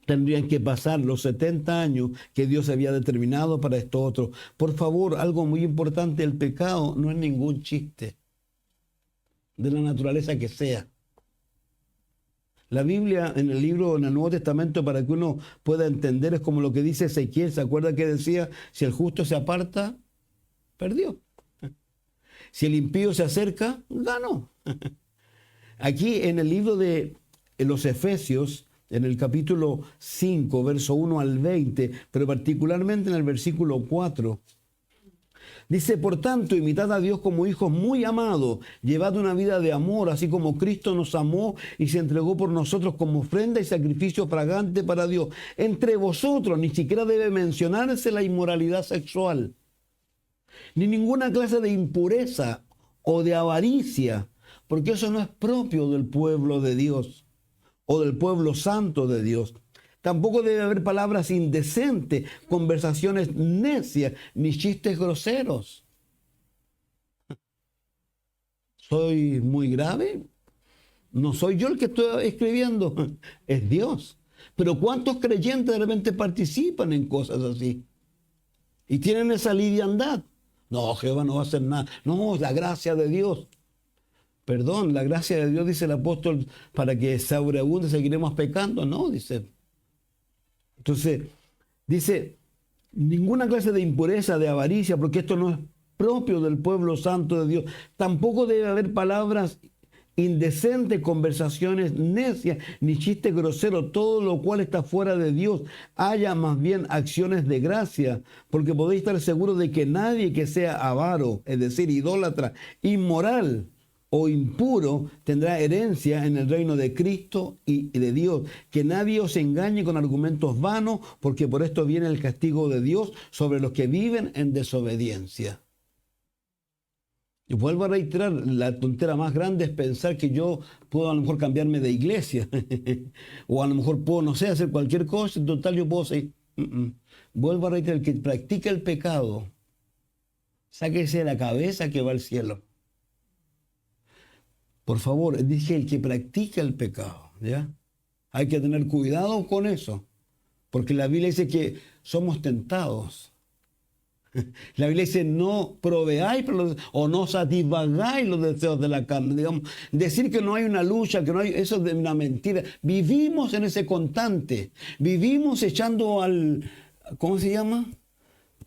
tendrían que pasar los 70 años que Dios había determinado para esto otro. Por favor, algo muy importante, el pecado no es ningún chiste, de la naturaleza que sea. La Biblia en el libro, en el Nuevo Testamento, para que uno pueda entender, es como lo que dice Ezequiel. ¿Se acuerda que decía, si el justo se aparta, perdió? Si el impío se acerca, ganó. Aquí en el libro de los Efesios, en el capítulo 5, verso 1 al 20, pero particularmente en el versículo 4, dice, por tanto, imitad a Dios como hijos muy amados, llevad una vida de amor, así como Cristo nos amó y se entregó por nosotros como ofrenda y sacrificio fragante para Dios. Entre vosotros ni siquiera debe mencionarse la inmoralidad sexual, ni ninguna clase de impureza o de avaricia, porque eso no es propio del pueblo de Dios o del pueblo santo de Dios. Tampoco debe haber palabras indecentes, conversaciones necias, ni chistes groseros. ¿Soy muy grave? No soy yo el que estoy escribiendo, es Dios. Pero ¿cuántos creyentes de repente participan en cosas así? Y tienen esa liviandad. No, Jehová no va a hacer nada. No, la gracia de Dios. Perdón, la gracia de Dios, dice el apóstol, para que sobreabunde seguiremos pecando. No, dice. Entonces, dice, ninguna clase de impureza, de avaricia, porque esto no es propio del pueblo santo de Dios. Tampoco debe haber palabras indecentes, conversaciones necias, ni chistes groseros, todo lo cual está fuera de Dios. Haya más bien acciones de gracia, porque podéis estar seguros de que nadie que sea avaro, es decir, idólatra, inmoral o impuro, tendrá herencia en el reino de Cristo y de Dios. Que nadie os engañe con argumentos vanos, porque por esto viene el castigo de Dios sobre los que viven en desobediencia. Y vuelvo a reiterar, la tontera más grande es pensar que yo puedo a lo mejor cambiarme de iglesia, o a lo mejor puedo, no sé, hacer cualquier cosa, en total yo puedo seguir. Vuelvo a reiterar, el que practica el pecado, sáquese de la cabeza que va al cielo. Por favor, dije el que practica el pecado, ¿ya? Hay que tener cuidado con eso, porque la Biblia dice que somos tentados. La Biblia dice, no proveáis o no satisfagáis los deseos de la carne. Digamos, decir que no hay una lucha, que no hay, eso es una mentira. Vivimos en ese constante. Vivimos echando al, ¿cómo se llama?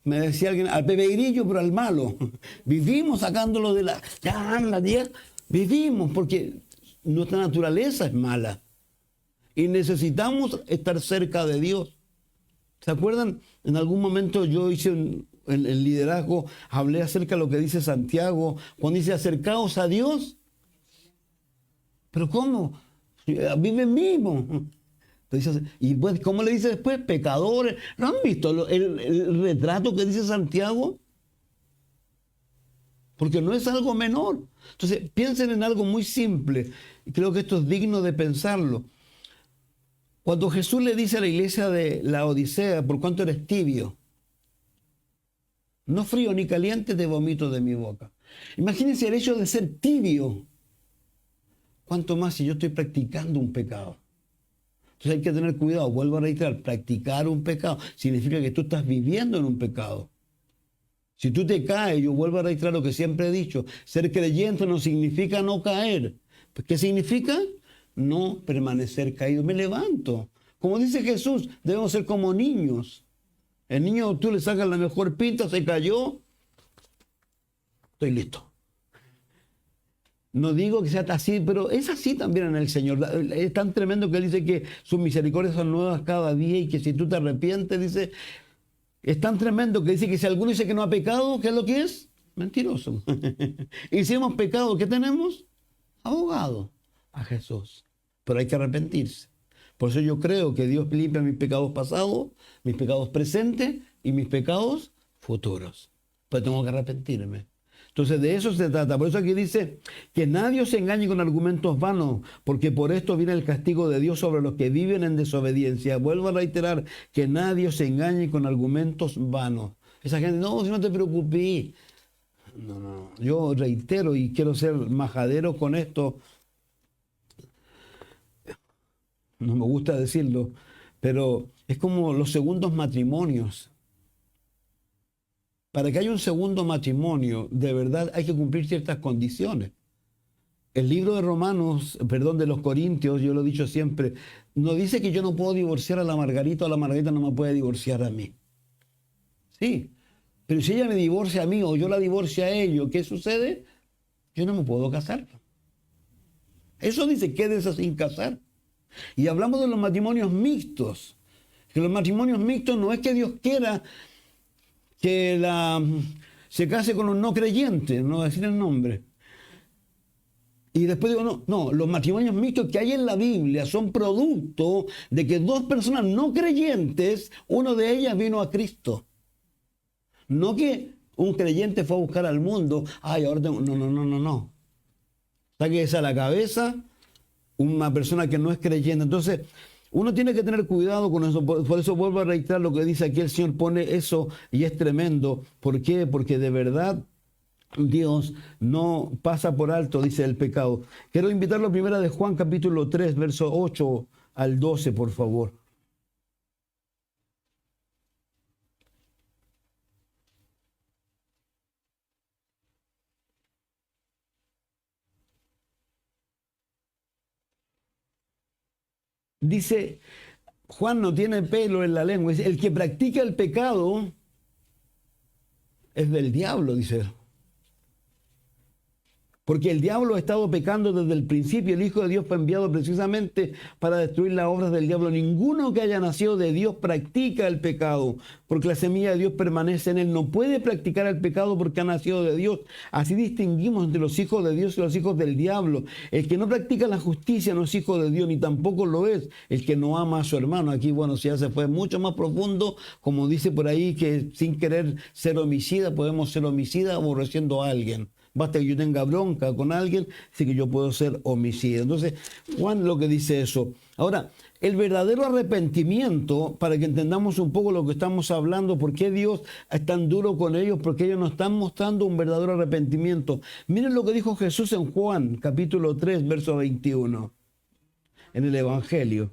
Me decía alguien, al peregrillo, pero al malo. Vivimos sacándolo de la... Ya anda, ya. Vivimos porque nuestra naturaleza es mala. Y necesitamos estar cerca de Dios. ¿Se acuerdan? En algún momento yo hice el liderazgo, hablé acerca de lo que dice Santiago, cuando dice acercaos a Dios. ¿Pero cómo? Vive mismo. Y pues, ¿cómo le dice después? Pecadores. ¿No han visto el retrato que dice Santiago? Porque no es algo menor. Entonces, piensen en algo muy simple. Y creo que esto es digno de pensarlo. Cuando Jesús le dice a la iglesia de la Odisea, por cuanto eres tibio, no frío ni caliente, te vomito de mi boca. Imagínense el hecho de ser tibio. ¿Cuánto más si yo estoy practicando un pecado? Entonces hay que tener cuidado. Vuelvo a reiterar, practicar un pecado significa que tú estás viviendo en un pecado. Si tú te caes, yo vuelvo a reiterar lo que siempre he dicho, ser creyente no significa no caer. ¿Qué significa? No permanecer caído. Me levanto. Como dice Jesús, debemos ser como niños. El niño, tú le sacas la mejor pinta, se cayó, estoy listo. No digo que sea así, pero es así también en el Señor. Es tan tremendo que Él dice que sus misericordias son nuevas cada día y que si tú te arrepientes, dice, es tan tremendo que dice que si alguno dice que no ha pecado, ¿qué es lo que es? Mentiroso. Y si hemos pecado, ¿qué tenemos? Abogado, a Jesús. Pero hay que arrepentirse. Por eso yo creo que Dios limpia mis pecados pasados, mis pecados presentes y mis pecados futuros. Pero tengo que arrepentirme. Entonces de eso se trata. Por eso aquí dice que nadie se engañe con argumentos vanos, porque por esto viene el castigo de Dios sobre los que viven en desobediencia. Vuelvo a reiterar, que nadie se engañe con argumentos vanos. Esa gente, no, si no te preocupes. No. Yo reitero y quiero ser majadero con esto. No me gusta decirlo, pero es como los segundos matrimonios. Para que haya un segundo matrimonio, de verdad hay que cumplir ciertas condiciones. El libro de Romanos, perdón, de los Corintios, yo lo he dicho siempre, no dice que yo no puedo divorciar a la Margarita o la Margarita no me puede divorciar a mí. Sí, pero si ella me divorcia a mí o yo la divorcio a ellos, ¿qué sucede? Yo no me puedo casar. Eso dice, quédese sin casar. Y hablamos de los matrimonios mixtos. Que los matrimonios mixtos no es que Dios quiera que se case con los no creyentes, no voy a decir el nombre. Y después digo, no, los matrimonios mixtos que hay en la Biblia son producto de que dos personas no creyentes, uno de ellas vino a Cristo. No que un creyente fue a buscar al mundo, ay, ahora tengo, no. Saque esa a la cabeza una persona que no es creyente. Entonces, uno tiene que tener cuidado con eso. Por eso vuelvo a reiterar lo que dice aquí el Señor, pone eso y es tremendo. ¿Por qué? Porque de verdad Dios no pasa por alto, dice, el pecado. Quiero invitarlo a primera de Juan capítulo 3, verso 8 al 12, por favor. Dice, Juan no tiene pelo en la lengua. Dice, el que practica el pecado es del diablo, dice él. Porque el diablo ha estado pecando desde el principio. El Hijo de Dios fue enviado precisamente para destruir las obras del diablo. Ninguno que haya nacido de Dios practica el pecado, porque la semilla de Dios permanece en él. No puede practicar el pecado porque ha nacido de Dios. Así distinguimos entre los hijos de Dios y los hijos del diablo. El que no practica la justicia no es hijo de Dios, ni tampoco lo es el que no ama a su hermano. Aquí, bueno, si ya se fue mucho más profundo, como dice por ahí, que sin querer ser homicida, podemos ser homicida aborreciendo a alguien. Basta que yo tenga bronca con alguien, así que yo puedo ser homicida. Entonces, Juan lo que dice eso. Ahora, el verdadero arrepentimiento, para que entendamos un poco lo que estamos hablando, por qué Dios es tan duro con ellos, porque ellos nos están mostrando un verdadero arrepentimiento. Miren lo que dijo Jesús en Juan, capítulo 3, verso 21, en el Evangelio.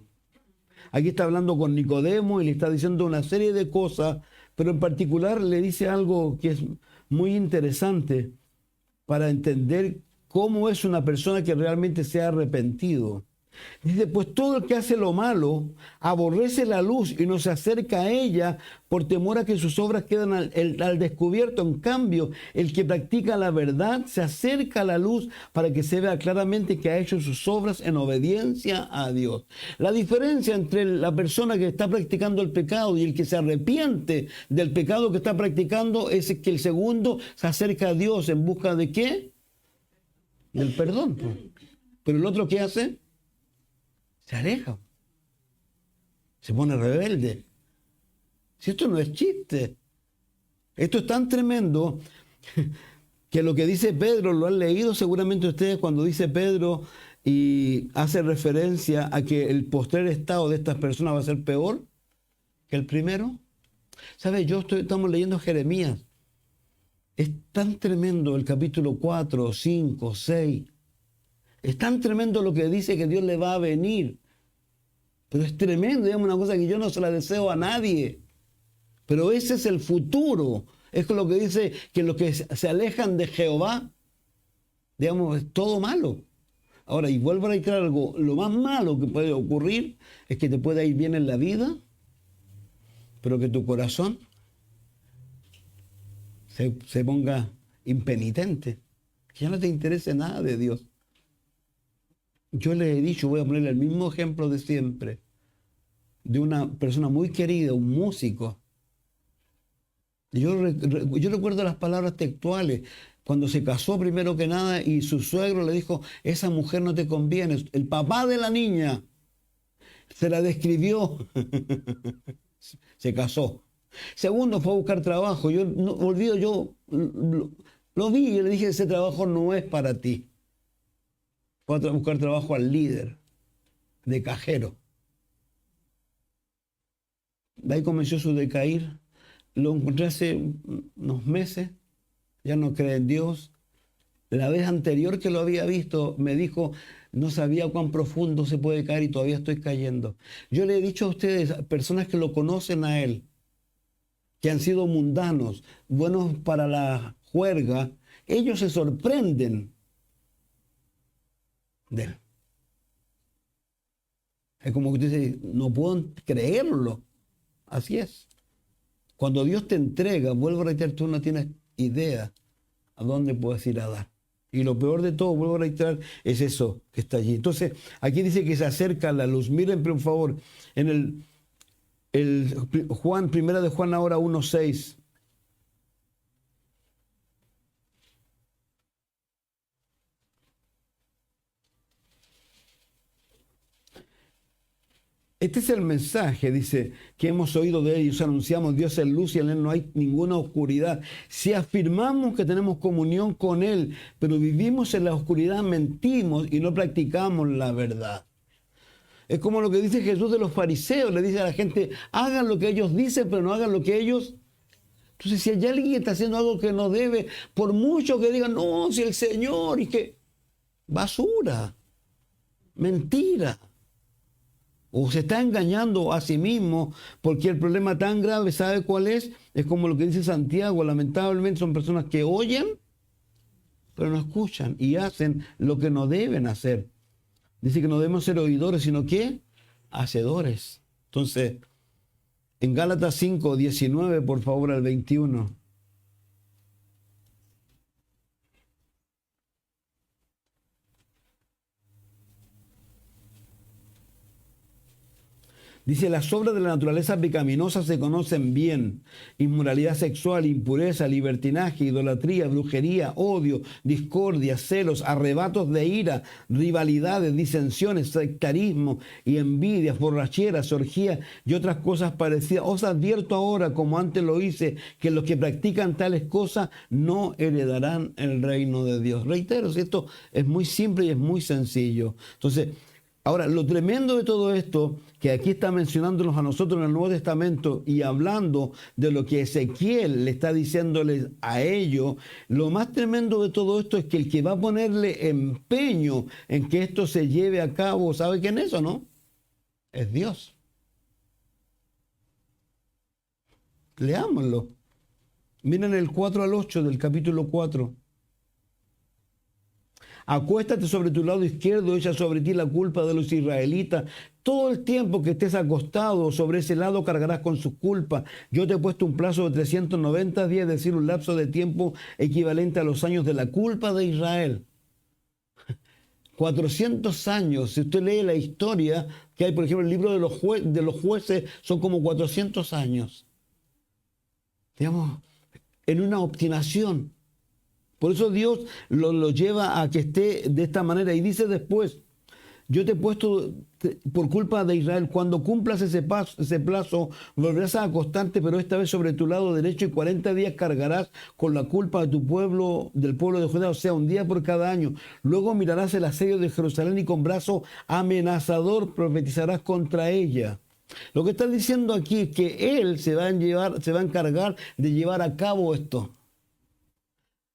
Aquí está hablando con Nicodemo y le está diciendo una serie de cosas, pero en particular le dice algo que es muy interesante para entender cómo es una persona que realmente se ha arrepentido. Dice, pues todo el que hace lo malo aborrece la luz y no se acerca a ella por temor a que sus obras queden al descubierto. En cambio, el que practica la verdad se acerca a la luz para que se vea claramente que ha hecho sus obras en obediencia a Dios. La diferencia entre la persona que está practicando el pecado y el que se arrepiente del pecado que está practicando es que el segundo se acerca a Dios en busca de ¿qué? Del perdón. Pero el otro, ¿qué hace? Se aleja, se pone rebelde. Si esto no es chiste, esto es tan tremendo que lo que dice Pedro, lo han leído seguramente ustedes cuando dice Pedro y hace referencia a que el postrer estado de estas personas va a ser peor que el primero. ¿Sabe? Estamos leyendo Jeremías. Es tan tremendo el capítulo 4, 5, 6. Es tan tremendo lo que dice que Dios le va a venir. Pero es tremendo, digamos, una cosa que yo no se la deseo a nadie. Pero ese es el futuro. Es lo que dice que los que se alejan de Jehová, digamos, es todo malo. Ahora, y vuelvo a decir algo, lo más malo que puede ocurrir es que te pueda ir bien en la vida, pero que tu corazón se ponga impenitente, que ya no te interese nada de Dios. Yo les he dicho, voy a ponerle el mismo ejemplo de siempre, de una persona muy querida, un músico. Yo recuerdo las palabras textuales, cuando se casó primero que nada y su suegro le dijo, esa mujer no te conviene. El papá de la niña se la describió, se casó. Segundo, fue a buscar trabajo. Yo lo vi y le dije, ese trabajo no es para ti. Fue a buscar trabajo al líder de cajero. De ahí comenzó su decaír. Lo encontré hace unos meses. Ya no cree en Dios. La vez anterior que lo había visto, me dijo, no sabía cuán profundo se puede caer y todavía estoy cayendo. Yo le he dicho a ustedes, personas que lo conocen a él, que han sido mundanos, buenos para la juerga, ellos se sorprenden de Él. Es como que usted dice, no puedo creerlo. Así es. Cuando Dios te entrega, vuelvo a reiterar, tú no tienes idea a dónde puedes ir a dar. Y lo peor de todo, vuelvo a reiterar, es eso que está allí. Entonces, aquí dice que se acerca la luz. Miren, por favor, en primera de Juan ahora 1:6. Este es el mensaje, dice, que hemos oído de ellos, anunciamos, Dios es luz y en Él no hay ninguna oscuridad. Si afirmamos que tenemos comunión con Él, pero vivimos en la oscuridad, mentimos y no practicamos la verdad. Es como lo que dice Jesús de los fariseos, le dice a la gente, hagan lo que ellos dicen, pero no hagan lo que ellos... Entonces, si hay alguien que está haciendo algo que no debe, por mucho que digan, no, si el Señor, y que... basura, mentira. O se está engañando a sí mismo, porque el problema tan grave, ¿sabe cuál es? Es como lo que dice Santiago, lamentablemente son personas que oyen, pero no escuchan y hacen lo que no deben hacer. Dice que no debemos ser oidores, sino que hacedores. Entonces, en Gálatas 5:19, por favor, al 21. Dice, las obras de la naturaleza pecaminosa se conocen bien. Inmoralidad sexual, impureza, libertinaje, idolatría, brujería, odio, discordia, celos, arrebatos de ira, rivalidades, disensiones, sectarismo y envidias, borracheras, orgías y otras cosas parecidas. Os advierto ahora, como antes lo hice, que los que practican tales cosas no heredarán el reino de Dios. Reitero, esto es muy simple y es muy sencillo. Entonces, ahora, lo tremendo de todo esto, que aquí está mencionándonos a nosotros en el Nuevo Testamento y hablando de lo que Ezequiel le está diciéndoles a ellos, lo más tremendo de todo esto es que el que va a ponerle empeño en que esto se lleve a cabo, ¿sabe quién es eso, no? Es Dios. Leámoslo. Miren el 4 al 8 del capítulo 4. Acuéstate sobre tu lado izquierdo, echa sobre ti la culpa de los israelitas. Todo el tiempo que estés acostado sobre ese lado cargarás con sus culpas. Yo te he puesto un plazo de 390 días, es decir, un lapso de tiempo equivalente a los años de la culpa de Israel. 400 años. Si usted lee la historia que hay, por ejemplo, el libro de los jueces, son como 400 años. Digamos, en una obstinación. Por eso Dios lo lleva a que esté de esta manera. Y dice después, yo te he puesto por culpa de Israel, cuando cumplas ese plazo, volverás a acostarte, pero esta vez sobre tu lado derecho, y 40 días cargarás con la culpa de tu pueblo, del pueblo de Judá, o sea, un día por cada año. Luego mirarás el asedio de Jerusalén y con brazo amenazador profetizarás contra ella. Lo que está diciendo aquí es que Él se va a encargar de llevar a cabo esto.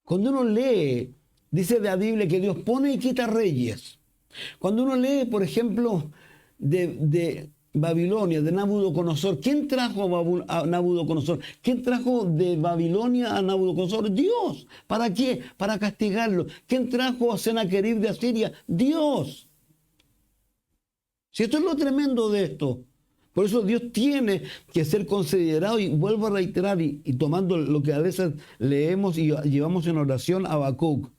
Cuando uno lee, dice de la Biblia que Dios pone y quita reyes. Cuando uno lee, por ejemplo, de Babilonia, de Nabucodonosor, ¿quién trajo a Nabucodonosor? ¿Quién trajo de Babilonia a Nabucodonosor? Dios. ¿Para qué? Para castigarlo. ¿Quién trajo a Sennacherib de Asiria? Dios. Si esto es lo tremendo de esto. Por eso Dios tiene que ser considerado, y vuelvo a reiterar, y tomando lo que a veces leemos y llevamos en oración a Habacuc.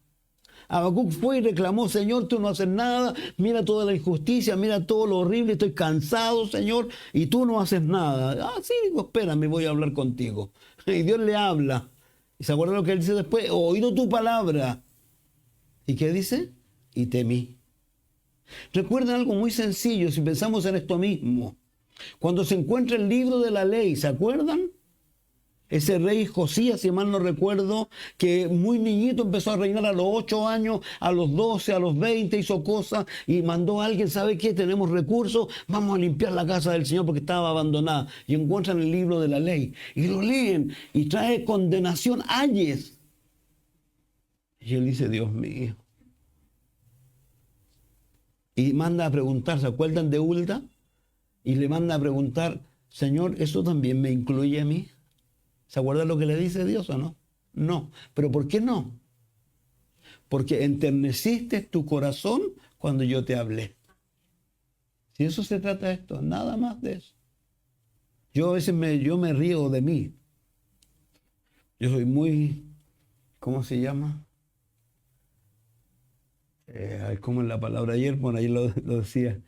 Habacuc fue y reclamó, Señor, tú no haces nada, mira toda la injusticia, mira todo lo horrible, estoy cansado, Señor, y tú no haces nada. Ah, sí, digo, espérame, voy a hablar contigo. Y Dios le habla. ¿Y se acuerda lo que él dice después? He oído tu palabra. ¿Y qué dice? Y temí. Recuerden algo muy sencillo, si pensamos en esto mismo. Cuando se encuentra el libro de la ley, ¿se acuerdan? Ese rey Josías, si mal no recuerdo, que muy niñito empezó a reinar a los 8 años, a los 12, a los 20, hizo cosas y mandó a alguien, ¿sabe qué? Tenemos recursos, vamos a limpiar la casa del Señor porque estaba abandonada. Y encuentran el libro de la ley y lo leen y trae condenación, ayes. Y él dice, Dios mío. Y manda a preguntar, ¿se acuerdan de Hulda? Y le manda a preguntar, Señor, ¿eso también me incluye a mí? ¿Se acuerdan lo que le dice Dios o no? No. ¿Pero por qué no? Porque enterneciste tu corazón cuando yo te hablé. Si eso se trata de esto, nada más de eso. Yo a veces yo me río de mí. Yo soy muy, ¿cómo se llama? Como en la palabra ayer, bueno, ayer lo decía.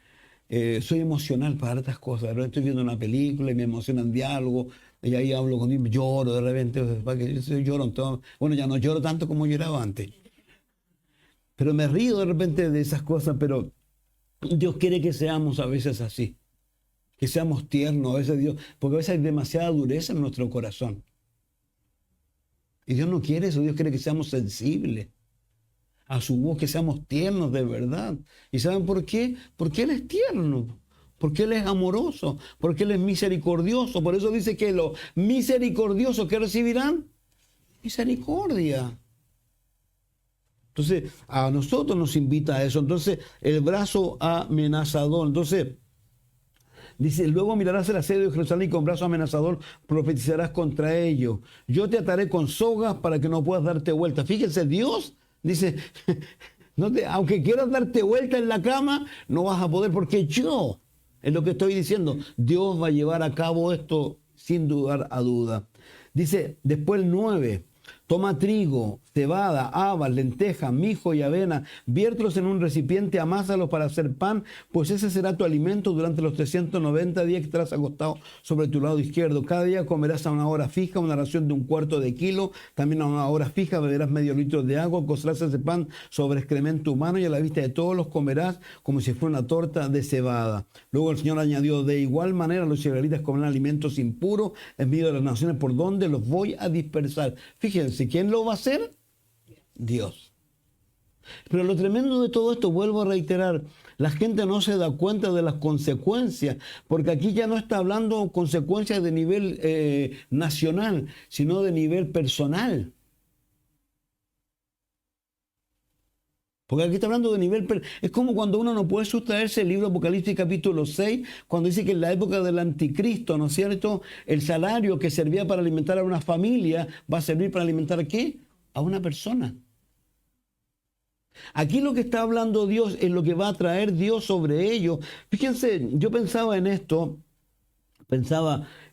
Soy emocional para otras cosas. De repente estoy viendo una película y me emocionan diálogo, y ahí hablo con él, lloro de repente. Yo lloro bueno, ya no lloro tanto como lloraba antes. Pero me río de repente de esas cosas, pero Dios quiere que seamos a veces así. Que seamos tiernos, a veces Dios, porque a veces hay demasiada dureza en nuestro corazón. Y Dios no quiere eso, Dios quiere que seamos sensibles a su voz, que seamos tiernos de verdad. ¿Y saben por qué? Porque Él es tierno, porque Él es amoroso, porque Él es misericordioso. Por eso dice que los misericordiosos que recibirán misericordia. Entonces, a nosotros nos invita a eso. Entonces, el brazo amenazador. Entonces, dice, luego mirarás el asedio de Jerusalén y con brazo amenazador profetizarás contra ellos. Yo te ataré con sogas para que no puedas darte vuelta. Fíjense, Dios dice, aunque quieras darte vuelta en la cama, no vas a poder, porque yo, es lo que estoy diciendo, Dios va a llevar a cabo esto sin dudar a duda. Dice, después el 9. Toma trigo, cebada, habas, lentejas, mijo y avena, viértelos en un recipiente, amásalos para hacer pan, pues ese será tu alimento durante los 390 días que estarás acostado sobre tu lado izquierdo. Cada día comerás a una hora fija, una ración de 1/4 de kilo, también a una hora fija beberás medio litro de agua, cocerás ese pan sobre excremento humano y a la vista de todos los comerás como si fuera una torta de cebada. Luego el Señor añadió, de igual manera los israelitas comerán alimentos impuros en medio de las naciones por donde los voy a dispersar. Fíjense, ¿quién lo va a hacer? Dios. Pero lo tremendo de todo esto, vuelvo a reiterar, la gente no se da cuenta de las consecuencias, porque aquí ya no está hablando consecuencias de nivel nacional, sino de nivel personal. Porque aquí está hablando de nivel... Es como cuando uno no puede sustraerse el libro Apocalipsis capítulo 6, cuando dice que en la época del anticristo, ¿no es cierto?, el salario que servía para alimentar a una familia va a servir para alimentar ¿a qué? A una persona. Aquí lo que está hablando Dios es lo que va a traer Dios sobre ellos. Fíjense, yo pensaba en esto,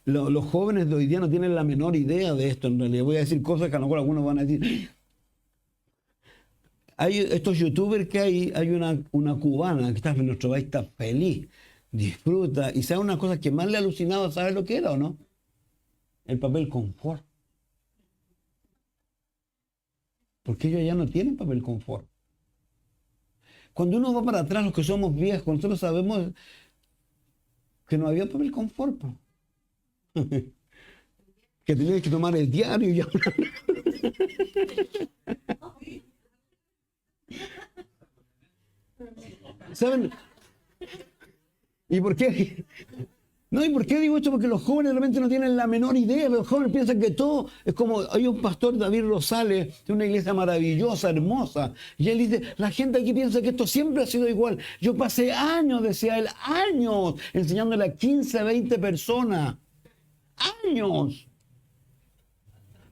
los jóvenes de hoy día no tienen la menor idea de esto, en realidad voy a decir cosas que a lo mejor algunos van a decir... Hay estos youtubers que hay una cubana que está en nuestro país, está feliz, disfruta, y sabe una cosa que más le alucinaba, ¿sabe lo que era o no? El papel confort. Porque ellos ya no tienen papel confort. Cuando uno va para atrás, los que somos viejos, nosotros sabemos que no había papel confort. Que tenías que tomar el diario y hablar. ¿Saben? ¿Y por qué? No, ¿y por qué digo esto? Porque los jóvenes realmente no tienen la menor idea. Los jóvenes piensan que todo es como... Hay un pastor, David Rosales, de una iglesia maravillosa, hermosa. Y él dice, la gente aquí piensa que esto siempre ha sido igual. Yo pasé años, decía él, años, enseñándole a 15, 20 personas. ¡Años!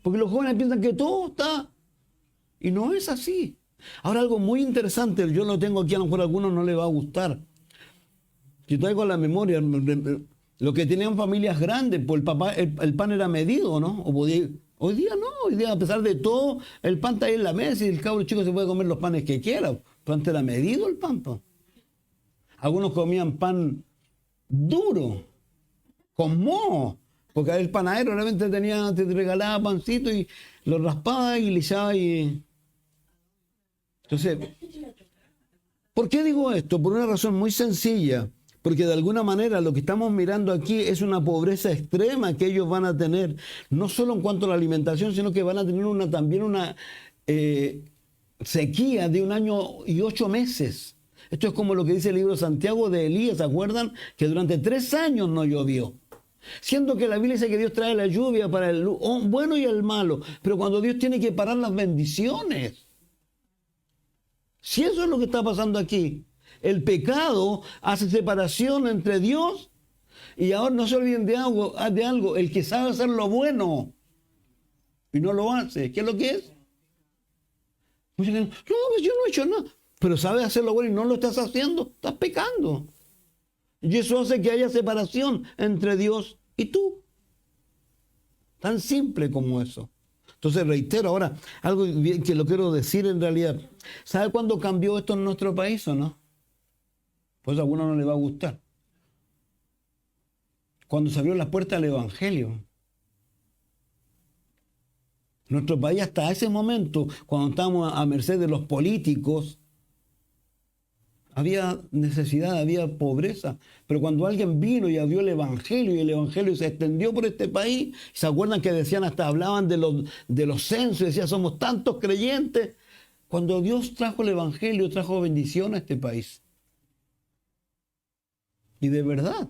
Porque los jóvenes piensan que todo está... Y no es así. Ahora algo muy interesante, yo lo tengo aquí, a lo mejor a algunos no les va a gustar. Yo traigo a la memoria... Los que tenían familias grandes, pues el pan era medido, ¿no? Hoy día no, hoy día a pesar de todo, el pan está ahí en la mesa y el cabro chico se puede comer los panes que quiera. Pero antes era medido el pan. Algunos comían pan duro, con moho, porque el panadero realmente te regalaba pancito y lo raspaba y lisaba y... Entonces, ¿por qué digo esto? Por una razón muy sencilla. Porque de alguna manera lo que estamos mirando aquí es una pobreza extrema que ellos van a tener, no solo en cuanto a la alimentación, sino que van a tener también una sequía de 1 año y 8 meses. Esto es como lo que dice el libro de Santiago de Elías, ¿se acuerdan? Que durante 3 años no llovió. Siendo que la Biblia dice que Dios trae la lluvia para el bueno y el malo, pero cuando Dios tiene que parar las bendiciones. Si eso es lo que está pasando aquí. El pecado hace separación entre Dios y ahora no se olviden de algo, el que sabe hacer lo bueno y no lo hace, ¿qué es lo que es? Pues, no, pues yo no he hecho nada. pero sabes hacer lo bueno y no lo estás haciendo, estás pecando. Y eso hace que haya separación entre Dios y tú. Tan simple como eso. Entonces reitero ahora algo que lo quiero decir en realidad. ¿Sabe cuándo cambió esto en nuestro país o no? Pues a alguno no le va a gustar. Cuando se abrió las puertas del Evangelio. Nuestro país hasta ese momento, cuando estábamos a merced de los políticos, había necesidad, había pobreza. Pero cuando alguien vino y abrió el Evangelio y el Evangelio se extendió por este país, ¿se acuerdan que decían, hasta hablaban de los censos y decían, somos tantos creyentes? Cuando Dios trajo el Evangelio, trajo bendición a este país. Y de verdad,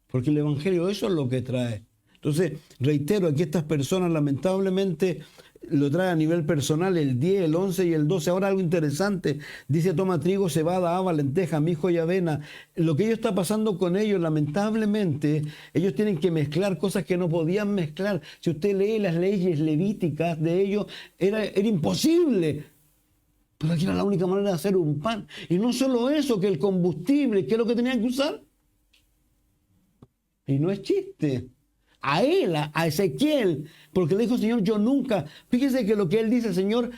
porque el Evangelio eso es lo que trae. Entonces, reitero, aquí estas personas lamentablemente lo traen a nivel personal, el 10, el 11 y el 12. Ahora algo interesante, dice, toma trigo, cebada, haba, lenteja, mijo y avena. Lo que ellos está pasando con ellos, lamentablemente, ellos tienen que mezclar cosas que no podían mezclar. Si usted lee las leyes levíticas de ellos, era imposible. Pero aquí era la única manera de hacer un pan. Y no solo eso, que el combustible, ¿qué es lo que tenían que usar? Y no es chiste. A él, a Ezequiel, porque le dijo, Señor, yo nunca, fíjese que lo que él dice, Señor,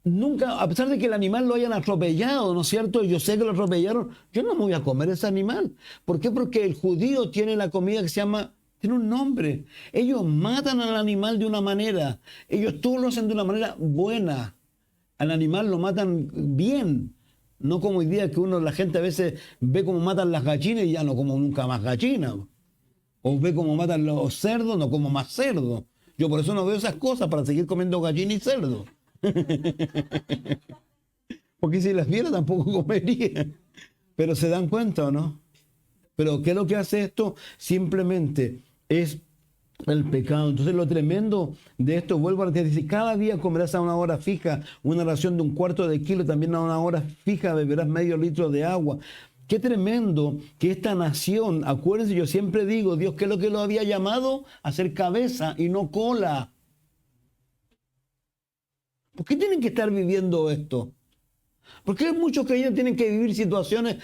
nunca, a pesar de que el animal lo hayan atropellado, ¿no es cierto? Yo sé que lo atropellaron, yo no me voy a comer ese animal. ¿Por qué? Porque el judío tiene la comida que se llama, tiene un nombre. Ellos matan al animal de una manera, ellos todo lo hacen de una manera buena. Al animal lo matan bien. No como hoy día que la gente a veces ve cómo matan las gallinas y ya no como nunca más gallinas. O ve cómo matan los cerdos, no como más cerdo. Yo por eso no veo esas cosas, para seguir comiendo gallina y cerdo. Porque si las viera tampoco comería. Pero ¿se dan cuenta o no? Pero ¿qué es lo que hace esto? Simplemente es el pecado. Entonces lo tremendo de esto, vuelvo a decir, cada día comerás a una hora fija una ración de 1/4 de kilo, también a una hora fija beberás medio litro de agua. Qué tremendo que esta nación, acuérdense, yo siempre digo, Dios, ¿qué es lo que lo había llamado? A ser cabeza y no cola. ¿Por qué tienen que estar viviendo esto? ¿Por qué muchos creyentes tienen que vivir situaciones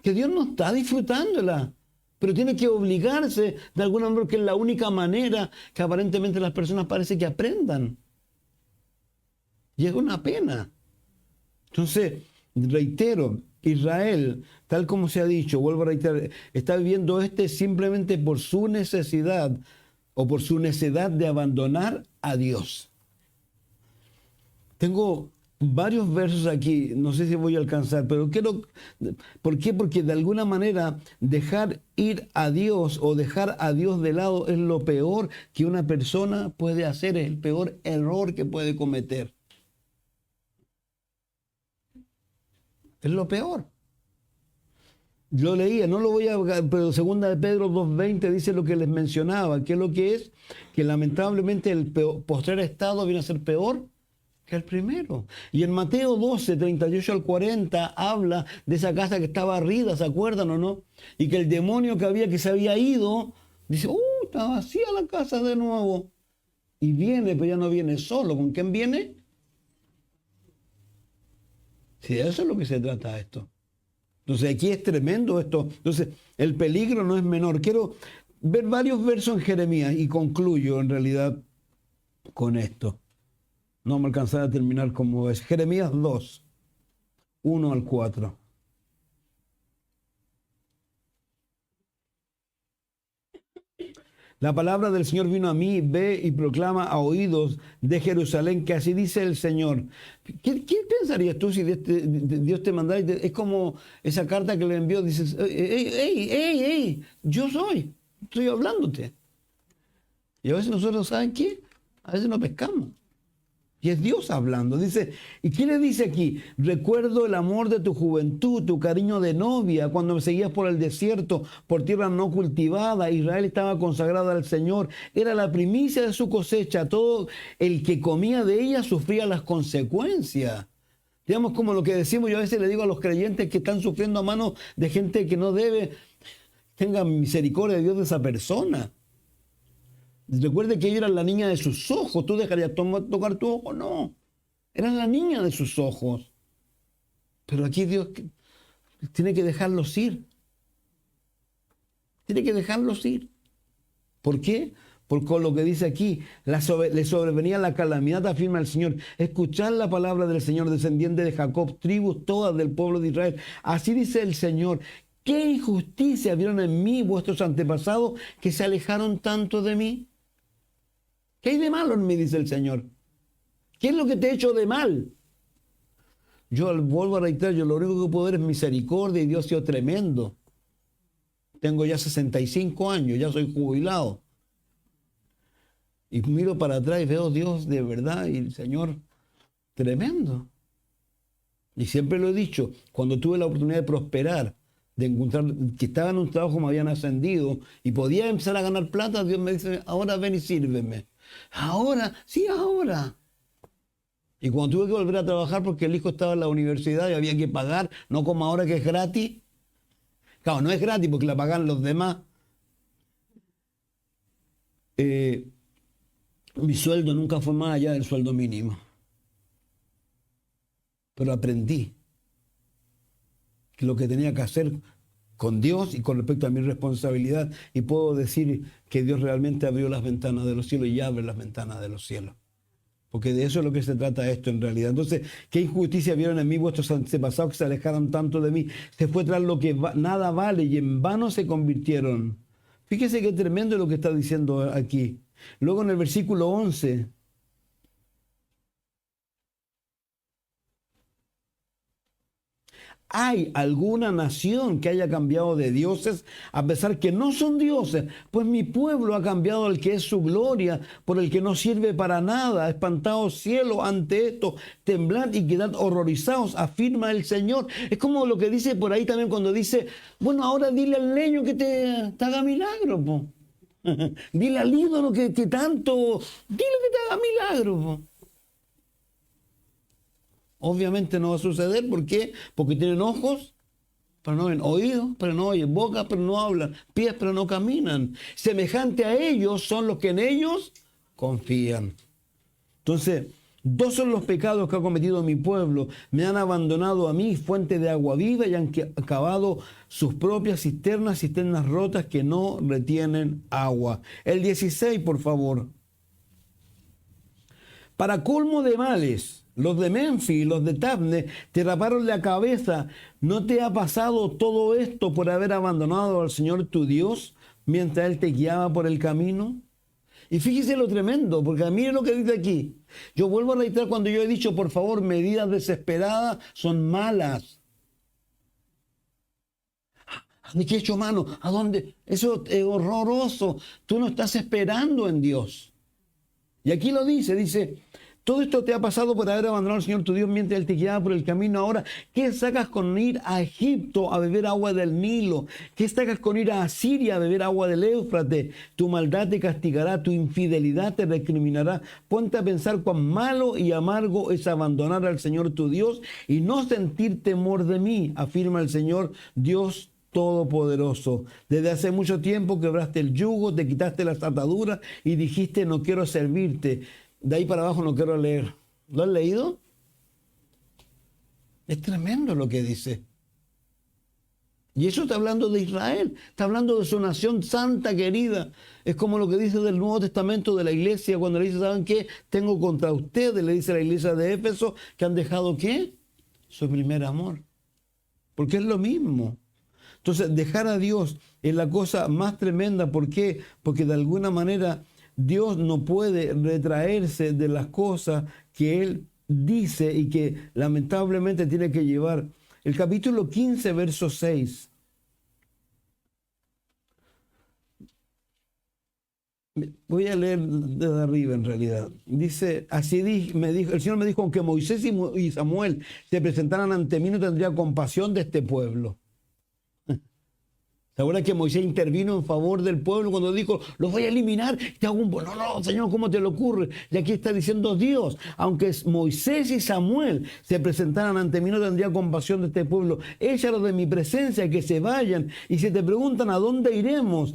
que Dios no está disfrutándolas? Pero tiene que obligarse de alguna manera, que es la única manera que aparentemente las personas parece que aprendan. Y es una pena. Entonces, reitero, Israel, tal como se ha dicho, vuelvo a reiterar, está viviendo simplemente por su necesidad o por su necesidad de abandonar a Dios. Tengo varios versos aquí, no sé si voy a alcanzar, pero quiero... ¿Por qué? Porque de alguna manera dejar ir a Dios o dejar a Dios de lado es lo peor que una persona puede hacer, es el peor error que puede cometer. Es lo peor. Yo leía, no lo voy a... pero segunda de Pedro 2:20 dice lo que les mencionaba, que es lo que es, que lamentablemente el postrer estado viene a ser peor que el primero. Y en Mateo 12:38 al 40 habla de esa casa que estaba barrida, ¿se acuerdan o no? Y que el demonio que se había ido, dice, está vacía la casa de nuevo. Y viene, pero ya no viene solo. ¿Con quién viene? Sí, de eso es lo que se trata esto. Entonces aquí es tremendo esto. Entonces el peligro no es menor. Quiero ver varios versos en Jeremías y concluyo en realidad con esto. No me alcanzará a terminar como es. Jeremías 2, 1 al 4. La palabra del Señor vino a mí, ve y proclama a oídos de Jerusalén que así dice el Señor. ¿Qué pensarías tú si Dios te mandara? Es como esa carta que le envió, dices, hey, yo estoy hablándote. Y a veces nosotros, ¿saben qué? A veces nos pescamos. Y es Dios hablando. Dice, ¿y qué le dice aquí? Recuerdo el amor de tu juventud, tu cariño de novia, cuando me seguías por el desierto, por tierra no cultivada. Israel estaba consagrada al Señor. Era la primicia de su cosecha. Todo el que comía de ella sufría las consecuencias. Digamos como lo que decimos, yo a veces le digo a los creyentes que están sufriendo a manos de gente que no debe, tenga misericordia de Dios de esa persona. Recuerde que ella era la niña de sus ojos. ¿Tú dejarías tocar tu ojo? No. Era la niña de sus ojos. Pero aquí Dios tiene que dejarlos ir. Tiene que dejarlos ir. ¿Por qué? Porque lo que dice aquí, le sobrevenía la calamidad, afirma el Señor. Escuchad la palabra del Señor, descendiente de Jacob, tribus todas del pueblo de Israel. Así dice el Señor. ¿Qué injusticia vieron en mí vuestros antepasados que se alejaron tanto de mí? ¿Qué hay de malo en mí? Dice el Señor. ¿Qué es lo que te he hecho de mal? Yo vuelvo a reiterar, yo lo único que puedo ver es misericordia y Dios ha sido tremendo. Tengo ya 65 años, ya soy jubilado. Y miro para atrás y veo Dios de verdad y el Señor tremendo. Y siempre lo he dicho, cuando tuve la oportunidad de prosperar, de encontrar que estaba en un trabajo, me habían ascendido y podía empezar a ganar plata, Dios me dice, ahora ven y sírveme. Ahora, sí, ahora. Y cuando tuve que volver a trabajar porque el hijo estaba en la universidad y había que pagar, no como ahora que es gratis. Claro, no es gratis porque la pagan los demás. Mi sueldo nunca fue más allá del sueldo mínimo. Pero aprendí que lo que tenía que hacer con Dios y con respecto a mi responsabilidad. Y puedo decir que Dios realmente abrió las ventanas de los cielos y abre las ventanas de los cielos. Porque de eso es lo que se trata esto en realidad. Entonces, ¿qué injusticia vieron en mí vuestros antepasados que se alejaron tanto de mí? Se fue tras lo que nada vale y en vano se convirtieron. Fíjese qué tremendo es lo que está diciendo aquí. Luego en el versículo 11. ¿Hay alguna nación que haya cambiado de dioses a pesar que no son dioses? Pues mi pueblo ha cambiado al que es su gloria, por el que no sirve para nada. Espantaos cielos ante esto, temblad y quedad horrorizados, afirma el Señor. Es como lo que dice por ahí también cuando dice, bueno, ahora dile al leño que te haga milagro, po. Dile al ídolo que tanto, dile que te haga milagro, po. Obviamente no va a suceder. ¿Por qué? Porque tienen ojos, pero no ven, oídos, pero no oyen, boca, pero no hablan, pies, pero no caminan. Semejante a ellos son los que en ellos confían. Entonces, dos son los pecados que ha cometido mi pueblo. Me han abandonado a mí, fuente de agua viva, y han cavado sus propias cisternas rotas que no retienen agua. El 16, por favor. Para colmo de males, los de Menfi y los de Tabne te raparon la cabeza. ¿No te ha pasado todo esto por haber abandonado al Señor tu Dios mientras Él te guiaba por el camino? Y fíjese lo tremendo, porque mire lo que dice aquí. Yo vuelvo a reiterar cuando yo he dicho, por favor, medidas desesperadas son malas. ¿De qué he hecho mano? ¿A dónde? Eso es horroroso. Tú no estás esperando en Dios. Y aquí lo dice, todo esto te ha pasado por haber abandonado al Señor tu Dios mientras Él te guiaba por el camino. Ahora, ¿qué sacas con ir a Egipto a beber agua del Nilo? ¿Qué sacas con ir a Asiria a beber agua del Éufrates? Tu maldad te castigará, tu infidelidad te recriminará. Ponte a pensar cuán malo y amargo es abandonar al Señor tu Dios y no sentir temor de mí, afirma el Señor Dios Todopoderoso. Desde hace mucho tiempo quebraste el yugo, te quitaste las ataduras y dijiste, no quiero servirte. De ahí para abajo no quiero leer. ¿Lo has leído? Es tremendo lo que dice. Y eso está hablando de Israel, está hablando de su nación santa, querida. Es como lo que dice del Nuevo Testamento de la iglesia, cuando le dice, ¿saben qué? Tengo contra ustedes, le dice a la iglesia de Éfeso, que han dejado, ¿qué? Su primer amor. Porque es lo mismo. Entonces, dejar a Dios es la cosa más tremenda. ¿Por qué? Porque de alguna manera Dios no puede retraerse de las cosas que Él dice y que lamentablemente tiene que llevar. El capítulo 15, verso 6. Voy a leer desde arriba en realidad. Dice, el Señor me dijo, aunque Moisés y Samuel se presentaran ante mí, no tendría compasión de este pueblo. ¿Se acuerdan que Moisés intervino en favor del pueblo cuando dijo, los voy a eliminar? Te hago no, Señor, ¿cómo te le ocurre? Y aquí está diciendo Dios, aunque Moisés y Samuel se presentaran ante mí, no tendría compasión de este pueblo. Échalos de mi presencia, que se vayan. Y si te preguntan a dónde iremos,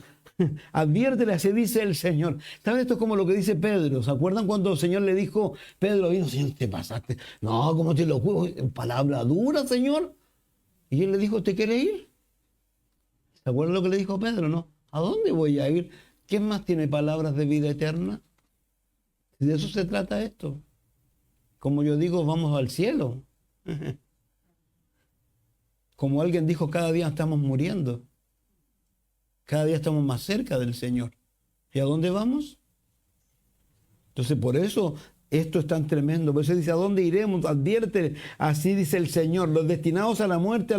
Adviértele, así dice el Señor. ¿Saben? Esto es como lo que dice Pedro. ¿Se acuerdan cuando el Señor le dijo, Pedro, vino, Señor, te pasaste? No, ¿cómo te lo juro? Palabra dura, Señor. Y él le dijo, ¿te quiere ir? ¿Se acuerdan lo que le dijo Pedro? No. ¿A dónde voy a ir? ¿Quién más tiene palabras de vida eterna? De eso se trata esto. Como yo digo, vamos al cielo. Como alguien dijo, cada día estamos muriendo. Cada día estamos más cerca del Señor. ¿Y a dónde vamos? Entonces, por eso esto es tan tremendo. Por eso dice, ¿a dónde iremos? Advierte, así dice el Señor. Los destinados a la muerte,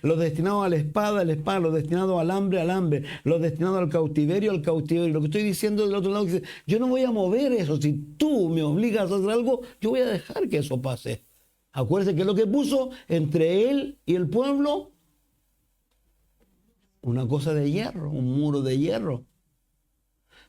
los destinados a la espada, los destinados al hambre, los destinados al cautiverio. Lo que estoy diciendo del otro lado, dice, yo no voy a mover eso. Si tú me obligas a hacer algo, yo voy a dejar que eso pase. Acuérdense que es lo que puso entre él y el pueblo, una cosa de hierro, un muro de hierro.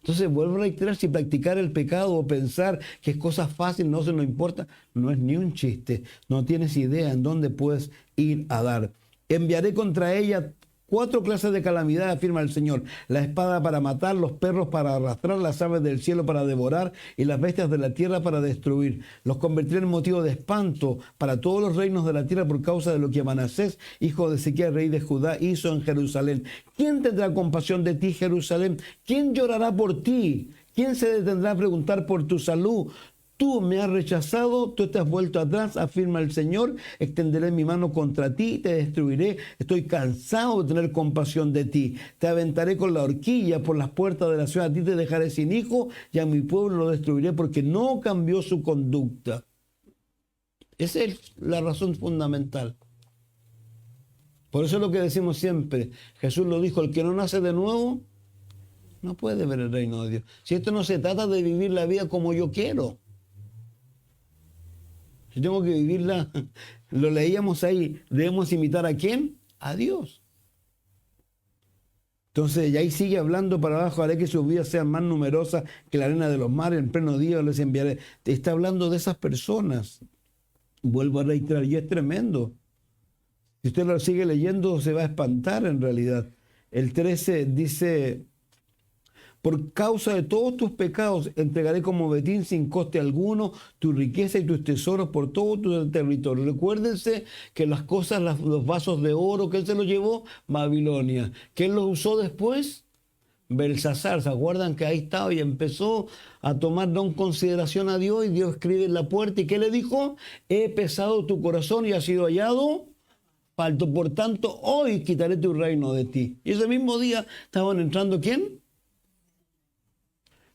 Entonces, vuelvo a reiterar, si practicar el pecado o pensar que es cosa fácil, no se nos importa, no es ni un chiste. No tienes idea en dónde puedes ir a dar. Enviaré contra ella 4 clases de calamidad, afirma el Señor. La espada para matar, los perros para arrastrar, las aves del cielo para devorar y las bestias de la tierra para destruir. Los convertiré en motivo de espanto para todos los reinos de la tierra por causa de lo que Manasés, hijo de Ezequías, rey de Judá, hizo en Jerusalén. ¿Quién tendrá compasión de ti, Jerusalén? ¿Quién llorará por ti? ¿Quién se detendrá a preguntar por tu salud? Tú me has rechazado, tú te has vuelto atrás, afirma el Señor. Extenderé mi mano contra ti, te destruiré. Estoy cansado de tener compasión de ti. Te aventaré con la horquilla por las puertas de la ciudad. A ti te dejaré sin hijo y a mi pueblo lo destruiré porque no cambió su conducta. Esa es la razón fundamental. Por eso es lo que decimos siempre. Jesús lo dijo, el que no nace de nuevo no puede ver el reino de Dios. Si esto no se trata de vivir la vida como yo quiero. Yo tengo que vivirla, lo leíamos ahí, debemos imitar ¿a quién? A Dios. Entonces, y ahí sigue hablando para abajo, haré que sus vidas sean más numerosas que la arena de los mares, en pleno día les enviaré. Está hablando de esas personas. Vuelvo a reiterar, y es tremendo. Si usted lo sigue leyendo, se va a espantar en realidad. El 13 dice, por causa de todos tus pecados, entregaré como botín sin coste alguno tu riqueza y tus tesoros por todo tu territorio. Recuérdense que las cosas, los vasos de oro que él se los llevó, Babilonia. ¿Quién los usó después? Belsasar. ¿Se acuerdan que ahí estaba y empezó a tomar no en consideración a Dios? Y Dios escribe en la puerta. ¿Y qué le dijo? He pesado tu corazón y has sido hallado falto. Por tanto, hoy quitaré tu reino de ti. Y ese mismo día estaban entrando ¿quién?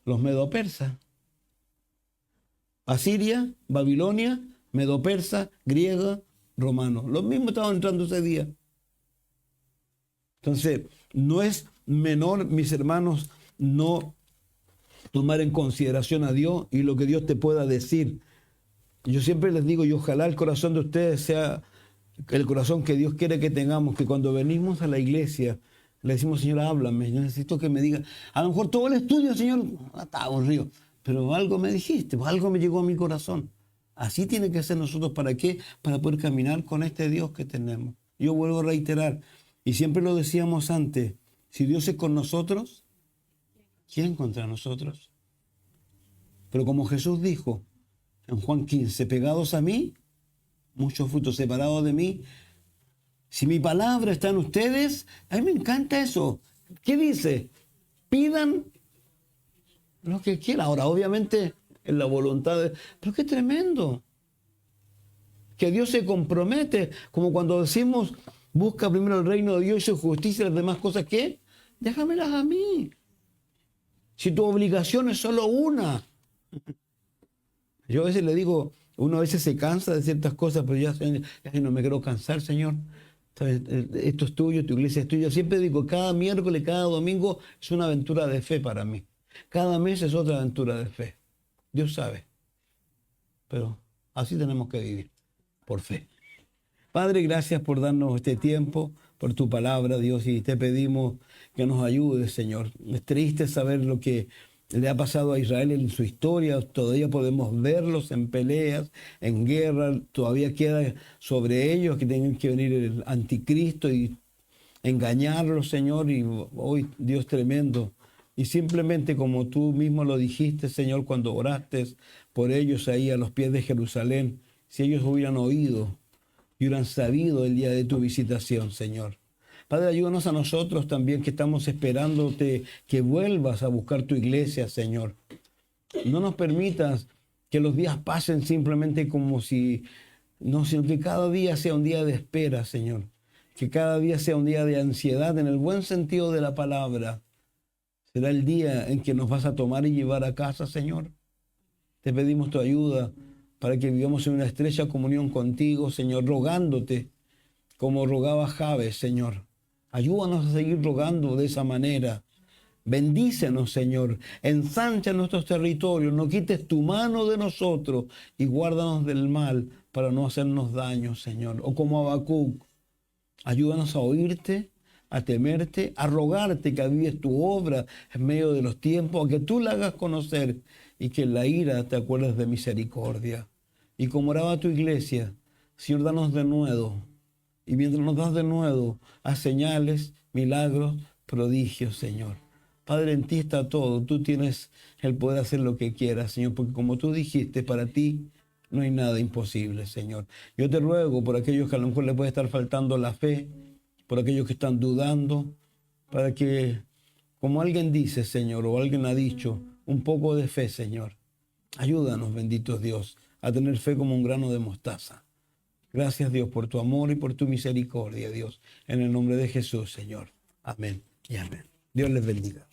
Los medo-persas. Asiria, Babilonia, medo-persa, griega, romano. Los mismos estaban entrando ese día. Entonces, no es menor, mis hermanos, no tomar en consideración a Dios y lo que Dios te pueda decir. Yo siempre les digo, y ojalá el corazón de ustedes sea el corazón que Dios quiere que tengamos, que cuando venimos a la iglesia, le decimos, Señor, háblame, yo necesito que me diga. A lo mejor todo el estudio, Señor, está aburrido, pero algo me dijiste, algo me llegó a mi corazón. Así tiene que ser nosotros. ¿Para qué? Para poder caminar con este Dios que tenemos. Yo vuelvo a reiterar, y siempre lo decíamos antes, si Dios es con nosotros, ¿quién contra nosotros? Pero como Jesús dijo en Juan 15, pegados a mí, muchos frutos, separados de mí. Si mi palabra está en ustedes, a mí me encanta eso. ¿Qué dice? Pidan lo que quieran. Ahora, obviamente, en la voluntad de... Pero qué tremendo. Que Dios se compromete, como cuando decimos, busca primero el reino de Dios y su justicia y las demás cosas, ¿qué? Déjamelas a mí. Si tu obligación es solo una. Yo a veces le digo, uno a veces se cansa de ciertas cosas, pero ya no me quiero cansar, Señor. Esto es tuyo, tu iglesia es tuya. Siempre digo, cada miércoles, cada domingo es una aventura de fe para mí. Cada mes es otra aventura de fe. Dios sabe. Pero así tenemos que vivir, por fe. Padre, gracias por darnos este tiempo, por tu palabra, Dios, y te pedimos que nos ayudes, Señor. Es triste saber lo que le ha pasado a Israel en su historia. Todavía podemos verlos en peleas, en guerra. Todavía queda sobre ellos que tienen que venir el anticristo y engañarlos, Señor, y hoy, Dios tremendo. Y simplemente como tú mismo lo dijiste, Señor, cuando oraste por ellos ahí a los pies de Jerusalén, si ellos hubieran oído y hubieran sabido el día de tu visitación, Señor. Padre, ayúdanos a nosotros también que estamos esperándote que vuelvas a buscar tu iglesia, Señor. No nos permitas que los días pasen simplemente como si, no, sino que cada día sea un día de espera, Señor. Que cada día sea un día de ansiedad en el buen sentido de la palabra. Será el día en que nos vas a tomar y llevar a casa, Señor. Te pedimos tu ayuda para que vivamos en una estrecha comunión contigo, Señor, rogándote como rogaba Jabes, Señor. Ayúdanos a seguir rogando de esa manera. Bendícenos, Señor. Ensancha nuestros territorios. No quites tu mano de nosotros y guárdanos del mal para no hacernos daño, Señor. O como Habacuc, ayúdanos a oírte, a temerte, a rogarte que avives tu obra en medio de los tiempos, a que tú la hagas conocer y que en la ira te acuerdes de misericordia. Y como oraba tu iglesia, Señor, danos de nuevo. Y mientras nos das de nuevo, haz señales, milagros, prodigios, Señor. Padre, en ti está todo. Tú tienes el poder hacer lo que quieras, Señor, porque como tú dijiste, para ti no hay nada imposible, Señor. Yo te ruego por aquellos que a lo mejor les puede estar faltando la fe, por aquellos que están dudando, para que, como alguien dice, Señor, o alguien ha dicho, un poco de fe, Señor. Ayúdanos, bendito Dios, a tener fe como un grano de mostaza. Gracias, Dios, por tu amor y por tu misericordia, Dios. En el nombre de Jesús, Señor. Amén y amén. Dios les bendiga.